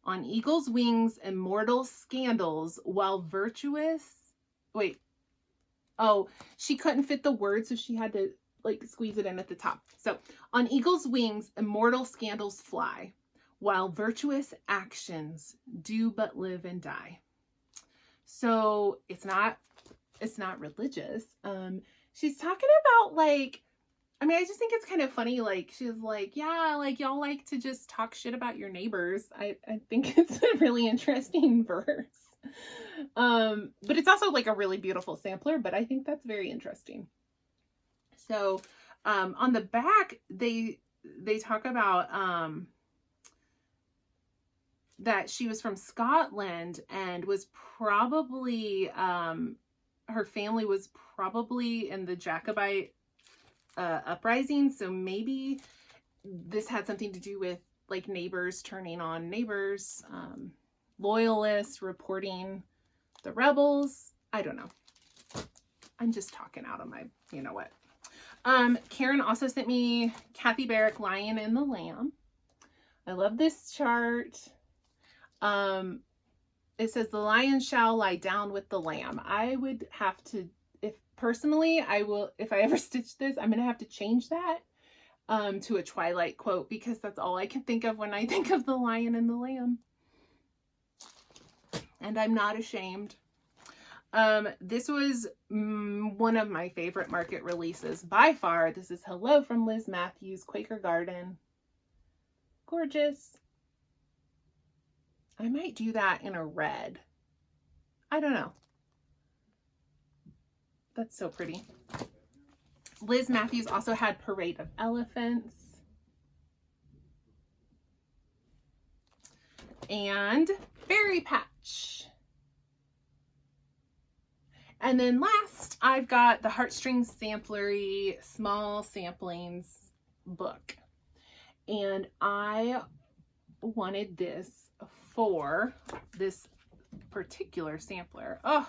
On eagle's wings immortal scandals, while virtuous, wait, oh, she couldn't fit the word, so she had to like squeeze it in at the top. So, on eagle's wings immortal scandals fly, while virtuous actions do but live and die. So it's not religious. She's talking about like, I mean, I just think it's kind of funny. Like, she's like, yeah, like y'all like to just talk shit about your neighbors. I think it's a really interesting verse. But it's also like a really beautiful sampler, but I think that's very interesting. So, on the back, they talk about, that she was from Scotland and was probably, her family was probably in the Jacobite uprising. So maybe this had something to do with like neighbors turning on neighbors, loyalists reporting the rebels. I don't know. I'm just talking out of my, you know what. Karen also sent me Kathy Barrick, Lion and the Lamb. I love this chart. It says the lion shall lie down with the lamb. I would have to, if I ever stitch this, I'm going to have to change that to a Twilight quote, because that's all I can think of when I think of the lion and the lamb. And I'm not ashamed. This was one of my favorite market releases by far. This is Hello from Liz Matthews, Quaker Garden. Gorgeous. I might do that in a red. I don't know. That's so pretty. Liz Matthews also had Parade of Elephants. And Berry Patch. And then last, I've got the Heartstrings Samplery Small Samplings book. And I wanted this for this particular sampler. Oh,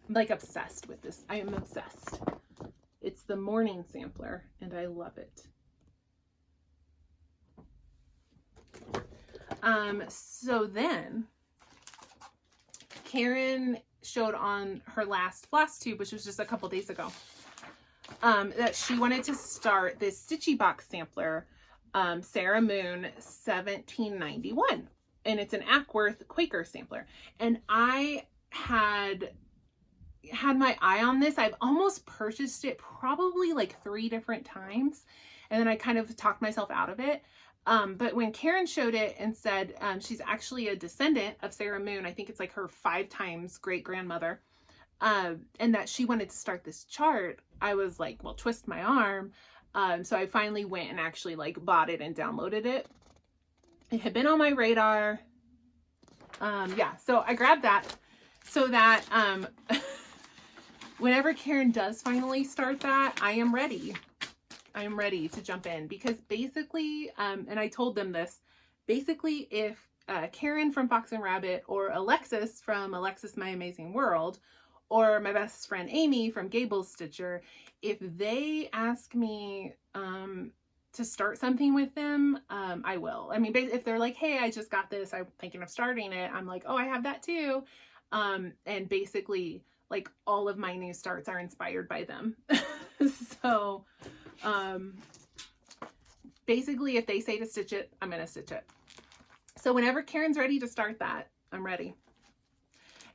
I'm like obsessed with this. I am obsessed. It's the Morning Sampler, and I love it. So then Karen showed on her last Flosstube, which was just a couple days ago, that she wanted to start this Stitchy Box sampler, Sarah Moon 1791, and it's an Ackworth Quaker sampler. And I had my eye on this. I've almost purchased it probably like 3 different times, and then I kind of talked myself out of it. But when Karen showed it and said she's actually a descendant of Sarah Moon, I think it's like her 5 times great-grandmother, and that she wanted to start this chart, I was like, well, twist my arm. So I finally went and actually like bought it and downloaded it. It had been on my radar. Yeah, so I grabbed that so that whenever Karen does finally start that, I am ready. I am ready to jump in, because basically, and I told them this, basically if Karen from Fox and Rabbit, or Alexis from Alexis My Amazing World, or my best friend Amy from Gable's Stitcher, if they ask me to start something with them, I will. I mean, if they're like, hey, I just got this, I'm thinking of starting it, I'm like, oh, I have that too. And basically, like, all of my new starts are inspired by them. So basically if they say to stitch it, I'm gonna stitch it. So whenever Karen's ready to start that, I'm ready.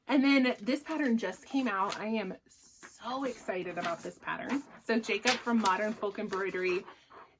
And then this pattern just came out. I am so excited about this pattern. So Jacob from Modern Folk Embroidery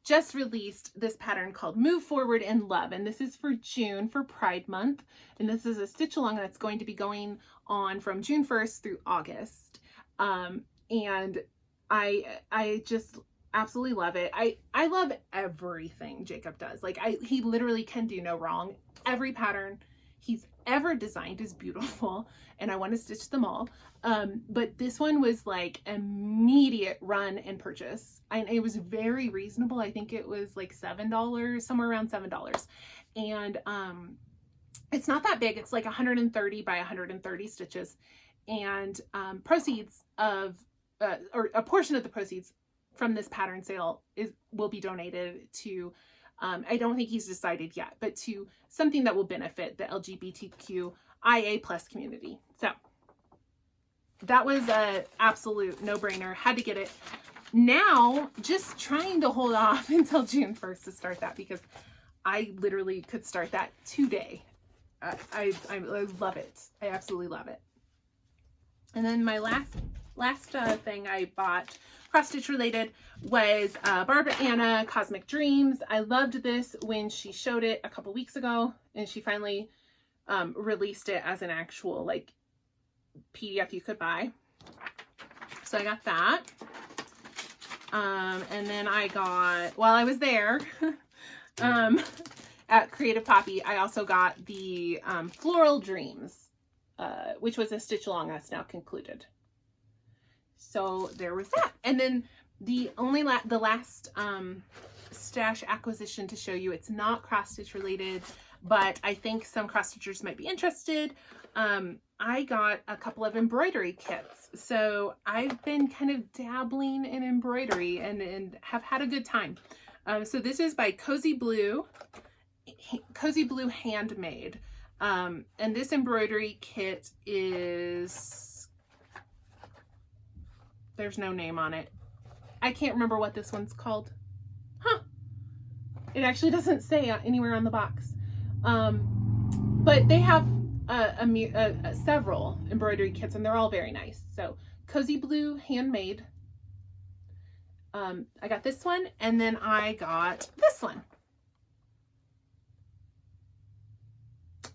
just released this pattern called Move Forward in Love, and this is for June, for Pride Month, and this is a stitch along that's going to be going on from June 1st through August. And I just absolutely love it. I love everything Jacob does. Like, he literally can do no wrong. Every pattern he's ever designed is beautiful, and I want to stitch them all. But this one was like immediate run and purchase, and it was very reasonable. I think it was like $7, somewhere around $7. And it's not that big. It's like 130 by 130 stitches, and proceeds of or a portion of the proceeds from this pattern sale will be donated to, I don't think he's decided yet, but to something that will benefit the LGBTQIA+ community. So that was an absolute no-brainer. Had to get it. Now, just trying to hold off until June 1st to start that, because I literally could start that today. I love it. I absolutely love it. And then my last thing I bought, cross-stitch related, was Barbara Anna Cosmic Dreams. I loved this when she showed it a couple weeks ago, and she finally released it as an actual like PDF you could buy. So I got that. And then I got, while I was there at Creative Poppy, I also got the Floral Dreams, which was a stitch along that's now concluded. So there was that. And then the last stash acquisition to show you, it's not cross stitch related, but I think some cross stitchers might be interested. I got a couple of embroidery kits. So I've been kind of dabbling in embroidery and have had a good time. So this is by Cozy Blue Handmade. And this embroidery kit is, there's no name on it. I can't remember what this one's called. Huh. It actually doesn't say anywhere on the box. But they have several embroidery kits, and they're all very nice. So Cozy Blue Handmade. I got this one, and then I got this one.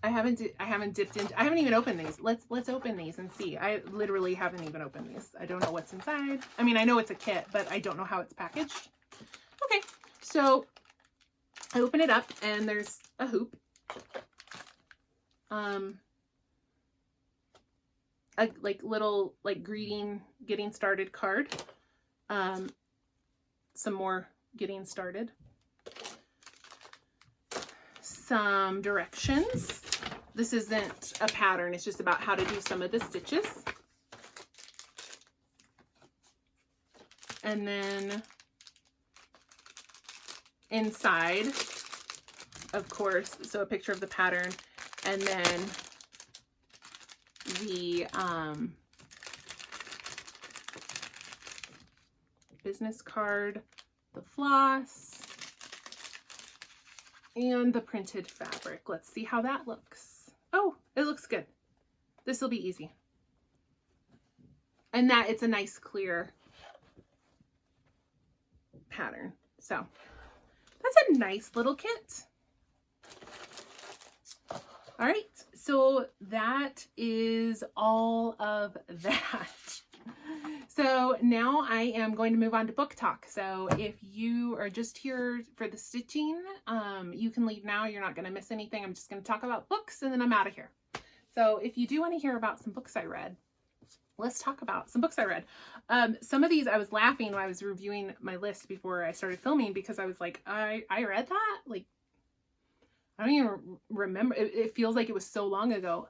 I haven't dipped into, I haven't even opened these. Let's open these and see. I literally haven't even opened these. I don't know what's inside. I mean, I know it's a kit, but I don't know how it's packaged. Okay, so I open it up and there's a hoop. a like little like greeting, getting started card. Some more getting started. Some directions. This isn't a pattern, it's just about how to do some of the stitches. And then inside, of course, so a picture of the pattern, and then the business card, the floss, and the printed fabric. Let's see how that looks. Oh, it looks good. This will be easy. And that it's a nice clear pattern. So that's a nice little kit. All right, so that is all of that. So now I am going to move on to book talk. So if you are just here for the stitching, you can leave now. You're not going to miss anything. I'm just going to talk about books and then I'm out of here. So if you do want to hear about some books I read, let's talk about some books I read. Some of these I was laughing when I was reviewing my list before I started filming because I was like, I read that? Like, I don't even remember. It feels like it was so long ago.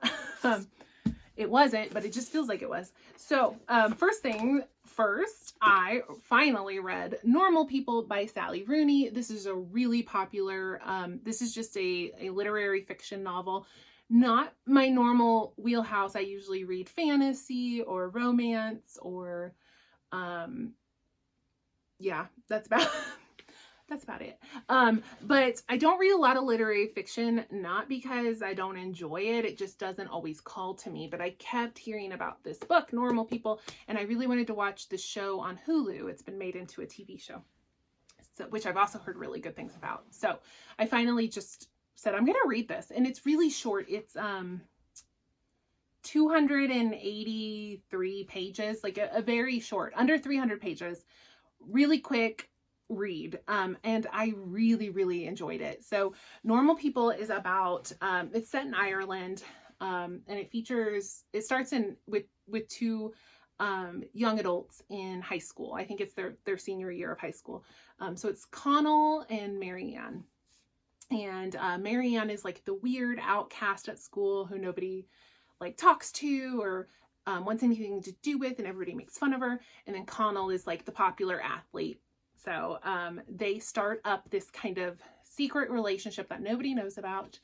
It wasn't, but it just feels like it was. So first thing first, I finally read Normal People by Sally Rooney. This is a really popular, this is just a literary fiction novel. Not my normal wheelhouse. I usually read fantasy or romance or, yeah, that's about that's about it. But I don't read a lot of literary fiction, not because I don't enjoy it. It just doesn't always call to me. But I kept hearing about this book, Normal People, and I really wanted to watch the show on Hulu. It's been made into a TV show, so, which I've also heard really good things about. So I finally just said, I'm going to read this. And it's really short. It's 283 pages, like a very short, under 300 pages, really quick read. And I really enjoyed it. So Normal People is about, it's set in Ireland, and it starts with two young adults in high school. I think it's their senior year of high school. So it's Connell and Marianne. And Marianne is like the weird outcast at school who nobody like talks to or wants anything to do with, and everybody makes fun of her. And then Connell is like the popular athlete. So they start up this kind of secret relationship that nobody knows about.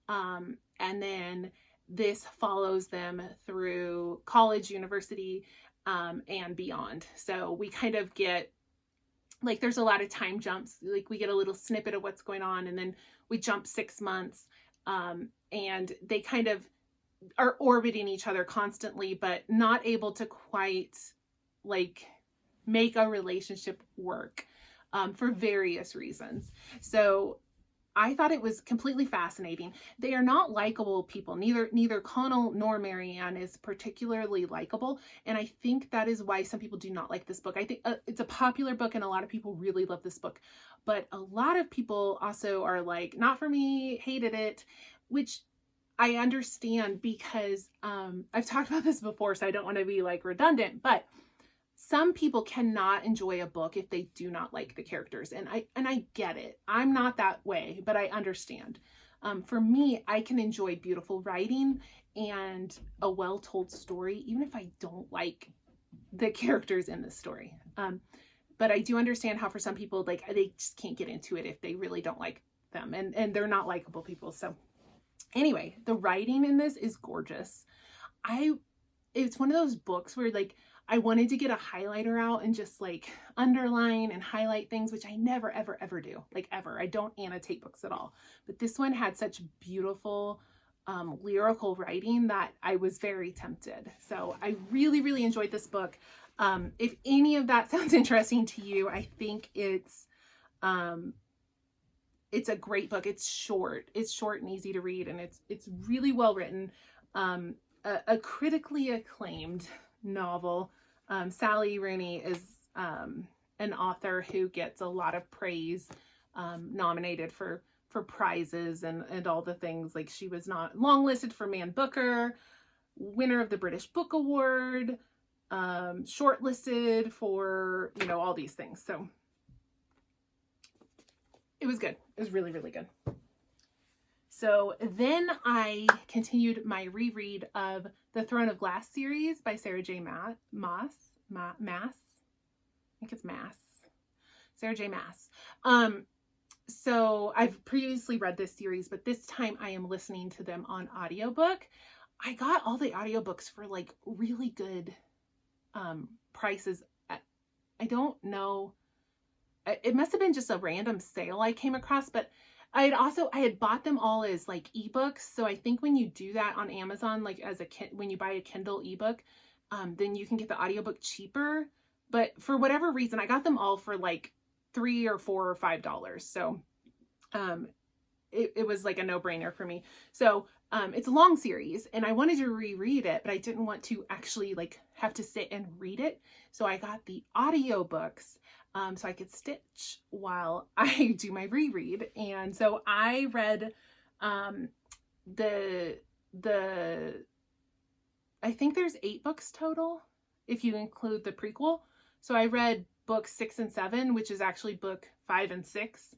And then this follows them through college, university, and beyond. So we kind of get, like, there's a lot of time jumps. Like, we get a little snippet of what's going on, and then we jump 6 months. And they kind of are orbiting each other constantly, but not able to quite, like, make a relationship work for various reasons. So I thought it was completely fascinating. They are not likable people. Neither Connell nor Marianne is particularly likable. And I think that is why some people do not like this book. I think it's a popular book and a lot of people really love this book. But a lot of people also are like, not for me, hated it, which I understand because I've talked about this before, so I don't want to be like redundant, but some people cannot enjoy a book if they do not like the characters. And I get it. I'm not that way, but I understand. For me, I can enjoy beautiful writing and a well-told story, even if I don't like the characters in the story. But I do understand how for some people, like, they just can't get into it if they really don't like them, and they're not likable people. So anyway, the writing in this is gorgeous. It's one of those books where, like, I wanted to get a highlighter out and just like underline and highlight things, which I never, ever do. Like, ever. I don't annotate books at all. But this one had such beautiful lyrical writing that I was very tempted. So I really enjoyed this book. If any of that sounds interesting to you, I think it's a great book. It's short and easy to read, and it's really well written. A critically acclaimed novel. Sally Rooney is an author who gets a lot of praise, nominated for prizes and all the things. Like, she was not longlisted for Man Booker, winner of the British Book Award, shortlisted for, you know, all these things. So it was good. It was really, really good. So then I continued my reread of the Throne of Glass series by Sarah J. Maas. I think it's Maas. Sarah J. Maas. So I've previously read this series, but this time I am listening to them on audiobook. I got all the audiobooks for like really good prices. I don't know. It must have been just a random sale I came across, but I had bought them all as like ebooks. So I think when you do that on Amazon, like when you buy a Kindle ebook, then you can get the audiobook cheaper. But for whatever reason, I got them all for like $3 or $4 or $5. So it was like a no-brainer for me. So it's a long series and I wanted to reread it, but I didn't want to actually like have to sit and read it. So I got the audiobooks so I could stitch while I do my reread. And so I read I think there's 8 books total if you include the prequel. So I read books 6 and 7, which is actually book 5 and 6.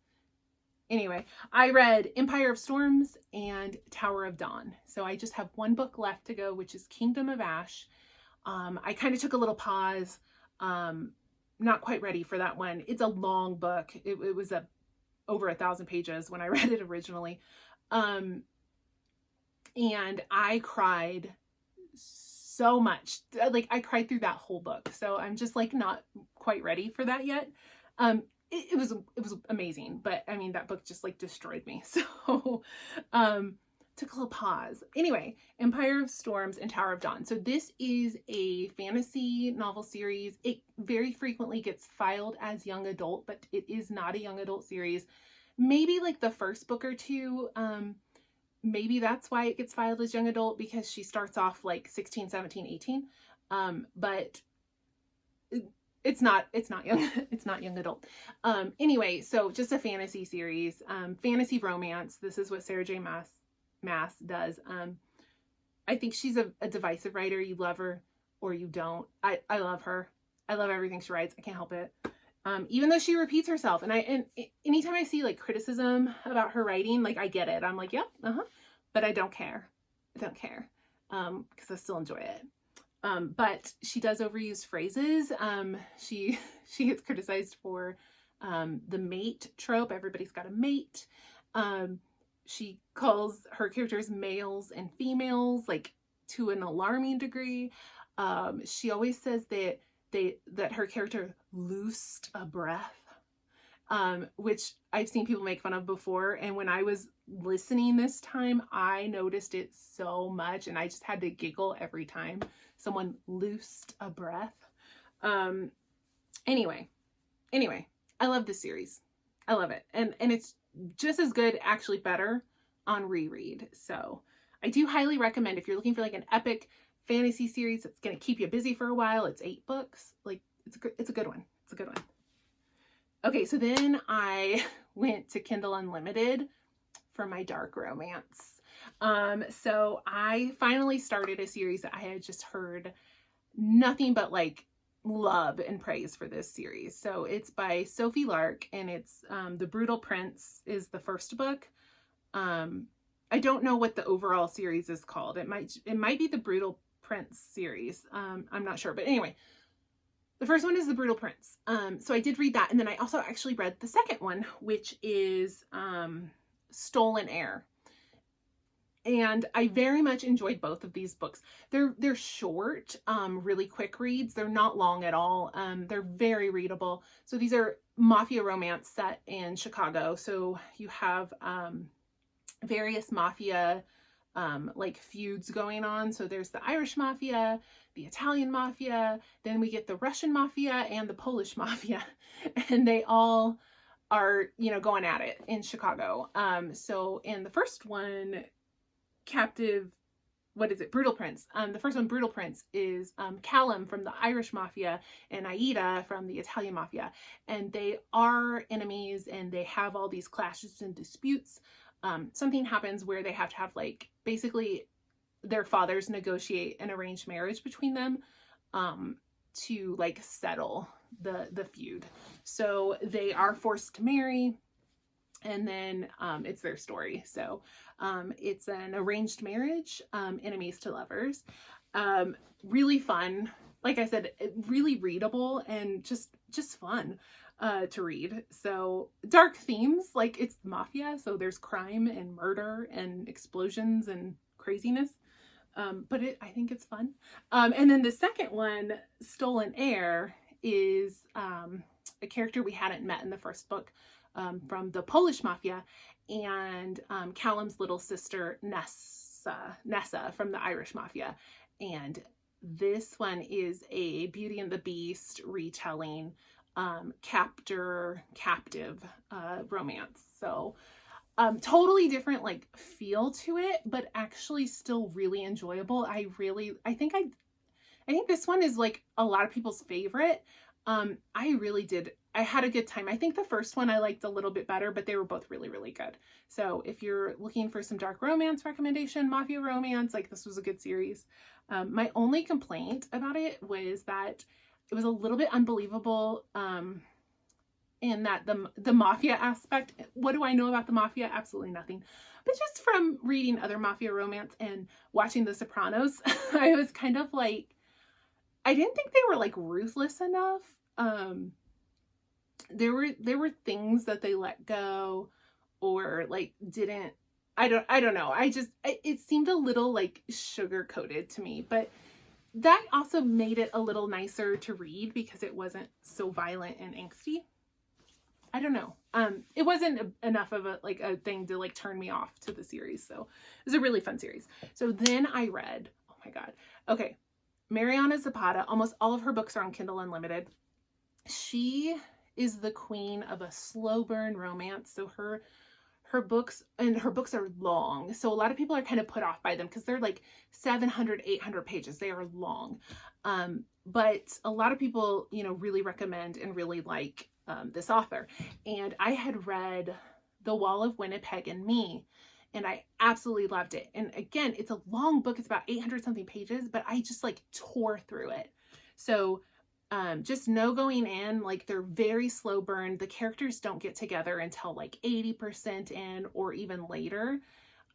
Anyway, I read Empire of Storms and Tower of Dawn. So I just have one book left to go, which is Kingdom of Ash. I kind of took a little pause. Not quite ready for that one. It's a long book. It was over 1,000 pages when I read it originally. And I cried so much. Like I cried through that whole book. So I'm just like not quite ready for that yet. It was amazing, but I mean, that book just like destroyed me. So, took a little pause. Anyway, Empire of Storms and Tower of Dawn. So this is a fantasy novel series. It very frequently gets filed as young adult, but it is not a young adult series. Maybe like the first book or two, maybe that's why it gets filed as young adult, because she starts off like 16, 17, 18. But it's not young, it's not young adult. Anyway, so just a fantasy series, fantasy romance. This is what Sarah J. Maas does. I think she's a divisive writer. You love her or you don't. I love her. I love everything she writes. I can't help it. Even though she repeats herself, and anytime I see like criticism about her writing, like I get it. I'm like, yep, but I don't care. I don't care. Because I still enjoy it. But she does overuse phrases. She gets criticized for the mate trope. Everybody's got a mate. She calls her characters males and females, like to an alarming degree. She always says that her character loosed a breath, which I've seen people make fun of before. And when I was listening this time, I noticed it so much, and I just had to giggle every time someone loosed a breath. Anyway, I love this series. I love it. And it's just as good, actually better on reread. So I do highly recommend if you're looking for like an epic fantasy series that's going to keep you busy for a while. It's 8 books. Like it's a good one. It's a good one. Okay. So then I went to Kindle Unlimited for my dark romance. So I finally started a series that I had just heard nothing but like love and praise for this series. So it's by Sophie Lark, and it's The Brutal Prince is the first book. I don't know what the overall series is called. It might be the Brutal Prince series. I'm not sure, but anyway, the first one is The Brutal Prince. So I did read that, and then I also actually read the second one, which is Stolen Heir. And I very much enjoyed both of these books. They're short, really quick reads. They're not long at all. They're very readable. So these are mafia romance set in Chicago. So you have various mafia like feuds going on. So there's the Irish mafia, the Italian mafia, then we get the Russian mafia and the Polish mafia, and they all are, going at it in Chicago. So in the first one, Brutal Prince. The first one, Brutal Prince, is Callum from the Irish Mafia and Aida from the Italian Mafia. And they are enemies, and they have all these clashes and disputes. Something happens where they have to have like basically their fathers negotiate an arranged marriage between them to like settle the feud. So they are forced to marry, and then it's their story. So it's an arranged marriage, enemies to lovers. Really fun. Like I said, really readable and just fun to read. So dark themes, like it's mafia, so there's crime and murder and explosions and craziness. But I think it's fun. And then the second one, Stolen Heir, is a character we hadn't met in the first book, from the Polish mafia, and Callum's little sister Nessa from the Irish mafia. And this one is a Beauty and the Beast retelling, captive romance. So totally different like feel to it, but actually still really enjoyable. I think this one is like a lot of people's favorite. I had a good time. I think the first one I liked a little bit better, but they were both really, really good. So if you're looking for some dark romance recommendation, mafia romance, like this was a good series. My only complaint about it was that it was a little bit unbelievable, in that the mafia aspect. What do I know about the mafia? Absolutely nothing. But just from reading other mafia romance and watching The Sopranos, I was kind of like, I didn't think they were like ruthless enough. There were things that they let go or like didn't. I don't know. It seemed a little like sugar coated to me, but that also made it a little nicer to read because it wasn't so violent and angsty. I don't know. It wasn't enough of a thing to like turn me off to the series. So it was a really fun series. So then I read, oh my God. Okay. Mariana Zapata, almost all of her books are on Kindle Unlimited. She is the queen of a slow burn romance. So her books are long. So a lot of people are kind of put off by them because they're like 700, 800 pages. They are long. But a lot of people, really recommend and really like this author. And I had read The Wall of Winnipeg and Me, and I absolutely loved it. And again, it's a long book. It's about 800 something pages, but I just like tore through it. So just know going in, like they're very slow burn. The characters don't get together until like 80% in or even later.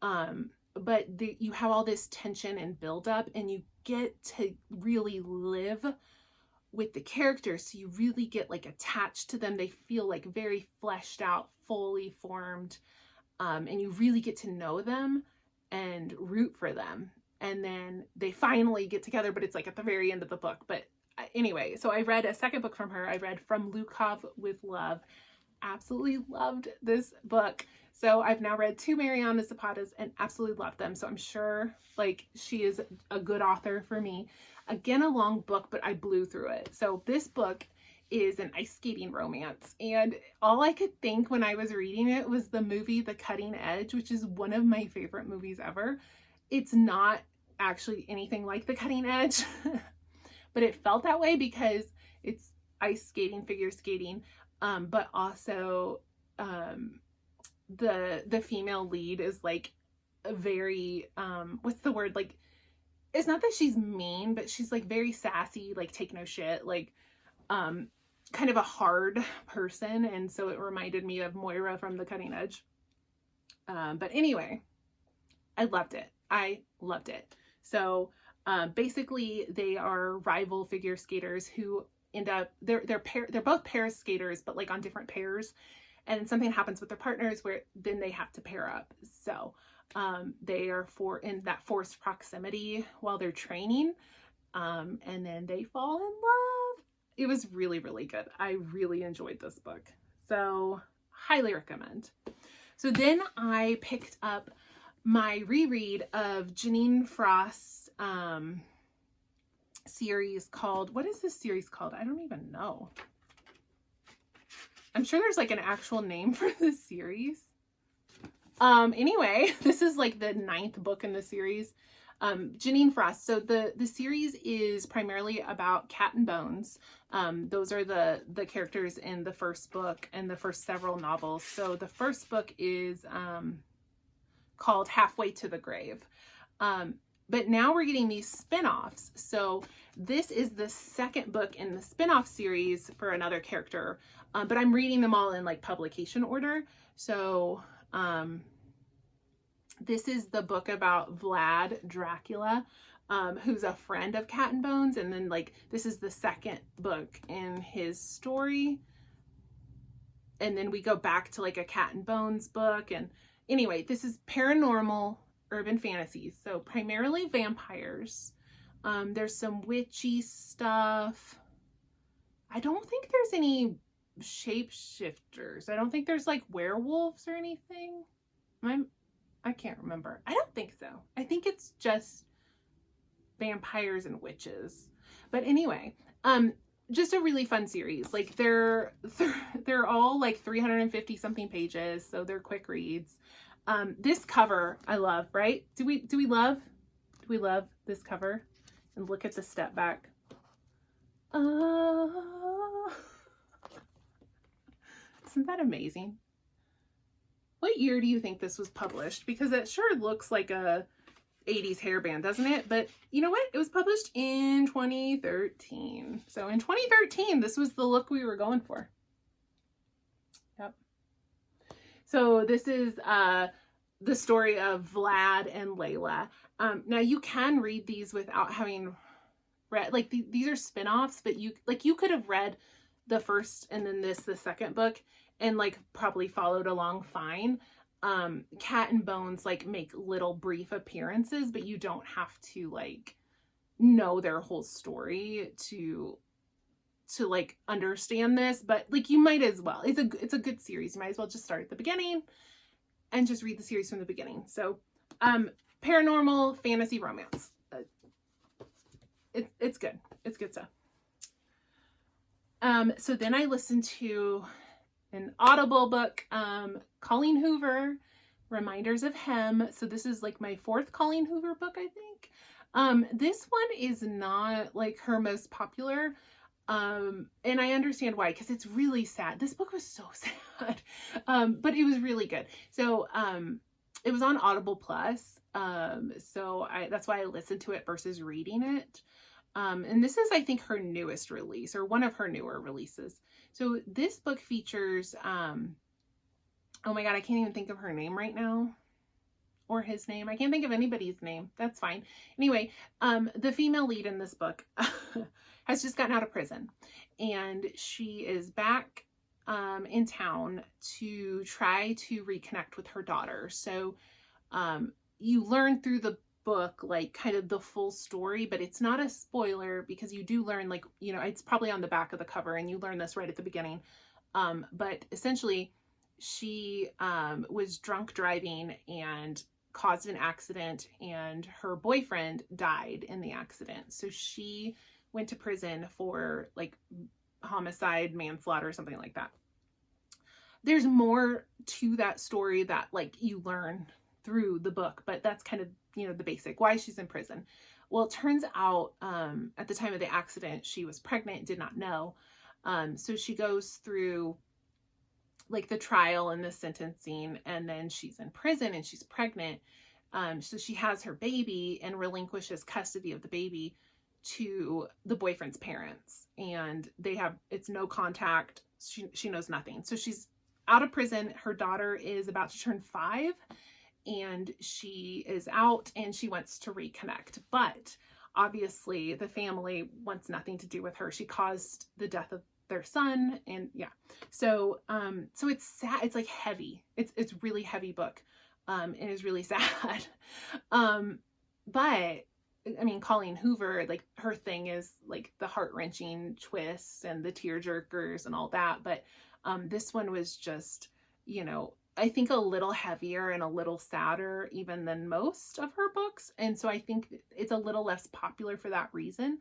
But you have all this tension and buildup, and you get to really live with the characters. So you really get like attached to them. They feel like very fleshed out, fully formed. And you really get to know them and root for them. And then they finally get together, but it's like at the very end of the book. But anyway, so I read a second book from her. I read From Lukov with Love. Absolutely loved this book. So I've now read 2 Mariana Zapatas and absolutely loved them. So I'm sure like she is a good author for me. Again, a long book, but I blew through it. So this book is an ice skating romance. And all I could think when I was reading it was the movie The Cutting Edge, which is one of my favorite movies ever. It's not actually anything like The Cutting Edge, but it felt that way because it's ice skating, figure skating, but also the female lead is like a very, what's the word? Like, it's not that she's mean, but she's like very sassy, like take no shit, like kind of a hard person. And so it reminded me of Moira from The Cutting Edge. But anyway, I loved it. So basically they are rival figure skaters who end up, they're both pair skaters, but like on different pairs. And something happens with their partners where then they have to pair up. So they are in that forced proximity while they're training. And then they fall in love. It was really, really good. I really enjoyed this book. So highly recommend. So then I picked up my reread of Janine Frost's series called, what is this series called? I don't even know. I'm sure there's like an actual name for this series. Anyway, this is like the 9th book in the series. Janine Frost. So the series is primarily about Cat and Bones. Those are the characters in the first book and the first several novels. So the first book is called Halfway to the Grave. But now we're getting these spin-offs. So this is the second book in the spin-off series for another character. But I'm reading them all in like publication order. So this is the book about Vlad Dracula, who's a friend of Cat and Bones. And then like, this is the second book in his story. And then we go back to like a Cat and Bones book. And anyway, this is paranormal urban fantasies. So primarily vampires. There's some witchy stuff. I don't think there's any shapeshifters. I don't think there's like werewolves or anything. I can't remember. I don't think so. I think it's just vampires and witches. But anyway, just a really fun series. Like they're all like 350 something pages, so they're quick reads. This cover I love, right? Do we love this cover? And look at the step back. Isn't that amazing? What year do you think this was published? Because it sure looks like a 80s hairband, doesn't it? But you know what? It was published in 2013. So in 2013, this was the look we were going for. Yep. So this is the story of Vlad and Layla. Now you can read these without having read, like these are spin-offs, but you could have read the first and then the second book and like probably followed along fine. Cat and Bones like make little brief appearances, but you don't have to like know their whole story to like understand this, but like you might as well. It's a good series. You might as well just start at the beginning and just read the series from the beginning. So paranormal fantasy romance. It's good. It's good stuff. So then I listened to an Audible book, Colleen Hoover, Reminders of Hem. So this is like my fourth Colleen Hoover book, I think. This one is not like her most popular. And I understand why, because it's really sad. This book was so sad. But it was really good. So, it was on Audible Plus. So that's why I listened to it versus reading it. And this is, I think, her newest release, or one of her newer releases. So this book features, oh my God, I can't even think of her name right now, or his name. I can't think of anybody's name. That's fine. Anyway, the female lead in this book has just gotten out of prison, and she is back in town to try to reconnect with her daughter. So you learn through the book like kind of the full story, but it's not a spoiler because you do learn, like, you know, it's probably on the back of the cover and you learn this right at the beginning. But essentially she was drunk driving and caused an accident, and her boyfriend died in the accident. So she went to prison for like homicide, manslaughter, something like that. There's more to that story that like you learn through the book, but that's kind of, you know, the basic why she's in prison. Well, it turns out at the time of the accident she was pregnant, did not know. So she goes through like the trial and the sentencing, and then she's in prison and she's pregnant. So she has her baby and relinquishes custody of the baby to the boyfriend's parents, and it's no contact. She knows nothing. So she's out of prison. Her daughter is about to turn 5, and she is out and she wants to reconnect, but obviously the family wants nothing to do with her. She caused the death of their son, and yeah. So so it's sad. It's like heavy. It's really heavy book. It is really sad. But I mean, Colleen Hoover, like her thing is like the heart-wrenching twists and the tearjerkers and all that. But this one was just, you know, I think a little heavier and a little sadder even than most of her books. And so I think it's a little less popular for that reason.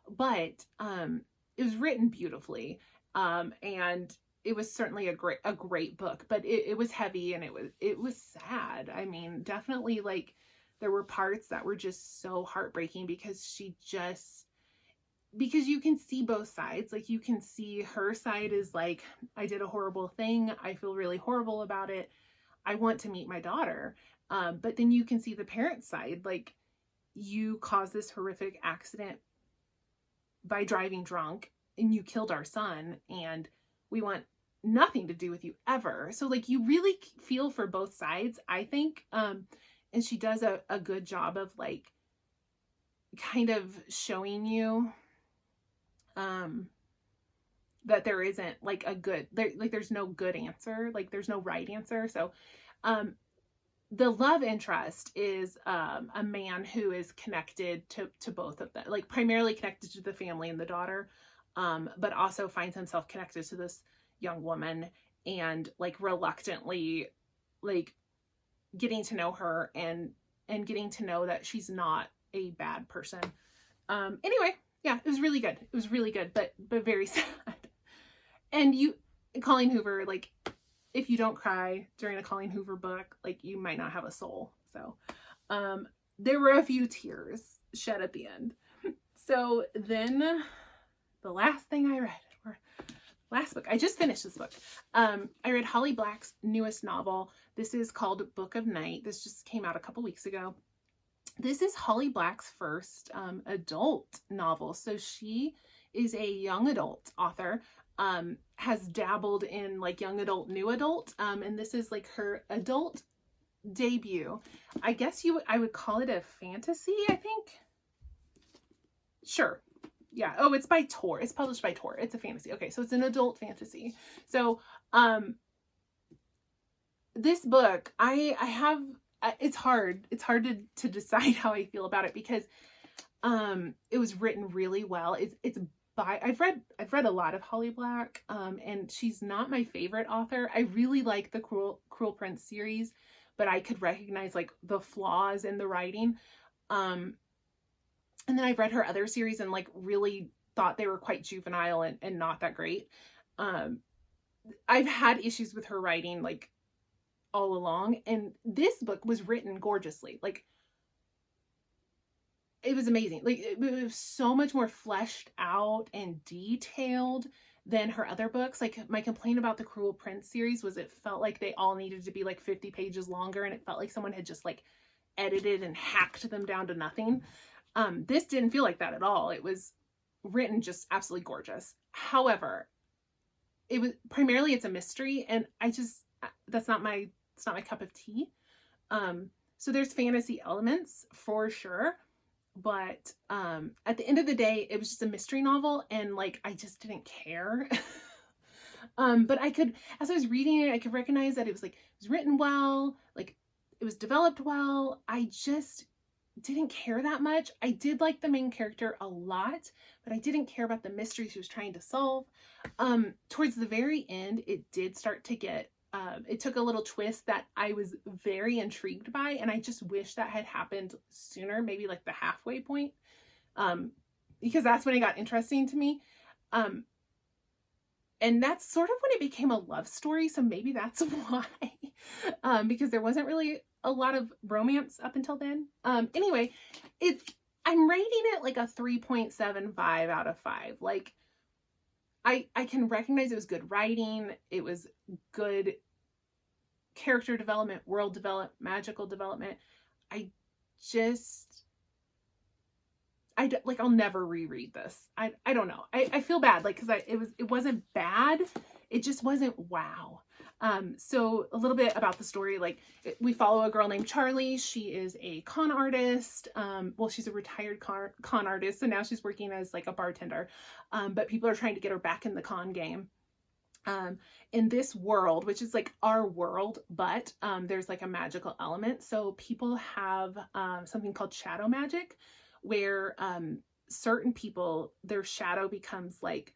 But it was written beautifully. And it was certainly a great book, but it was heavy and it was sad. I mean, definitely like there were parts that were just so heartbreaking because because you can see both sides. Like you can see her side is like, I did a horrible thing. I feel really horrible about it. I want to meet my daughter. But then you can see the parent side. Like you caused this horrific accident by driving drunk and you killed our son and we want nothing to do with you ever. So like you really feel for both sides, I think. And she does a good job of like kind of showing you that there isn't like a good, there's no good answer, like there's no right answer. So the love interest is a man who is connected to both of them, like primarily connected to the family and the daughter, but also finds himself connected to this young woman and like reluctantly like getting to know her and getting to know that she's not a bad person. Anyway, yeah, it was really good. It was really good, but very sad. And Colleen Hoover, like, if you don't cry during a Colleen Hoover book, like, you might not have a soul. So, there were a few tears shed at the end. So then the last thing I read, or last book, I just finished this book. I read Holly Black's newest novel. This is called Book of Night. This just came out a couple weeks ago. This is Holly Black's first adult novel. So she is a young adult author, has dabbled in like young adult, new adult, and this is like her adult debut. I guess I would call it a fantasy, I think. Sure. Yeah. Oh, it's by Tor. It's published by Tor. It's a fantasy. Okay, so it's an adult fantasy. So, this book, I have, it's hard to decide how I feel about it because it was written really well. It's by, I've read a lot of Holly Black, and she's not my favorite author. I really like the Cruel Prince series, but I could recognize like the flaws in the writing. And then I've read her other series and like really thought they were quite juvenile and not that great. I've had issues with her writing like all along, and this book was written gorgeously. Like, it was amazing. Like, it was so much more fleshed out and detailed than her other books. Like, my complaint about the Cruel Prince series was it felt like they all needed to be like 50 pages longer, and it felt like someone had just like edited and hacked them down to nothing. This didn't feel like that at all. It was written just absolutely gorgeous. However, it was primarily, it's a mystery, and it's not my cup of tea. So there's fantasy elements for sure, but at the end of the day, it was just a mystery novel, and like I just didn't care. But I could, as I was reading it, I could recognize that it was written well, like it was developed well. I just didn't care that much. I did like the main character a lot, but I didn't care about the mystery she was trying to solve. Towards the very end, it did start to get, it took a little twist that I was very intrigued by, and I just wish that had happened sooner, maybe like the halfway point, because that's when it got interesting to me. And that's sort of when it became a love story, so maybe that's why, because there wasn't really a lot of romance up until then. Anyway, I'm rating it like a 3.75 out of 5. Like, I can recognize it was good writing, it was good character development, world development, magical development. I'll never reread this. I don't know. I feel bad, like, because it wasn't bad, it just wasn't wow. So a little bit about the story. Like, we follow a girl named Charlie. She is a con artist. Well, she's a retired con artist, so now she's working as like a bartender. But people are trying to get her back in the con game. In this world, which is like our world, but there's like a magical element. So people have something called shadow magic, where certain people, their shadow becomes like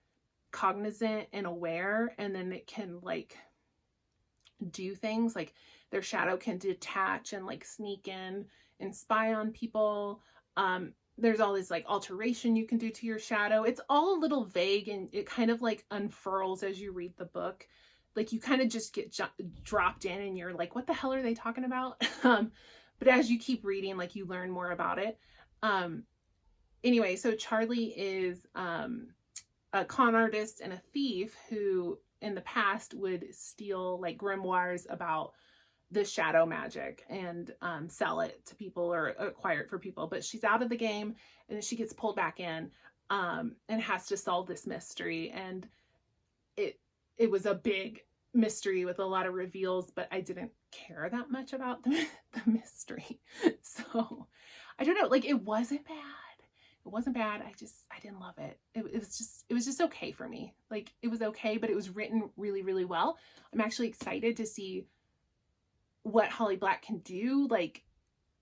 cognizant and aware, and then it can like do things. Like, their shadow can detach and like sneak in and spy on people. There's all this like alteration you can do to your shadow. It's all a little vague, and it kind of like unfurls as you read the book. Like, you kind of just get dropped in, and you're like, what the hell are they talking about? But as you keep reading, like, you learn more about it. Anyway, so Charlie is a con artist and a thief who in the past would steal like grimoires about the shadow magic and sell it to people or acquire it for people. But she's out of the game, and then she gets pulled back in and has to solve this mystery. And it was a big mystery with a lot of reveals, but I didn't care that much about the mystery. So I don't know, like, it wasn't bad. It wasn't bad. I didn't love it. It was just okay for me. Like, it was okay, but it was written really, really well. I'm actually excited to see what Holly Black can do. Like,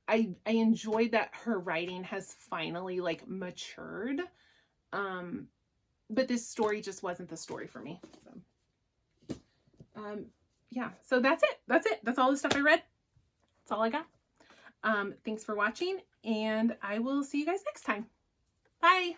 I enjoyed that her writing has finally like matured. But this story just wasn't the story for me. So yeah, so that's it. That's all the stuff I read. That's all I got. Thanks for watching, and I will see you guys next time. Bye.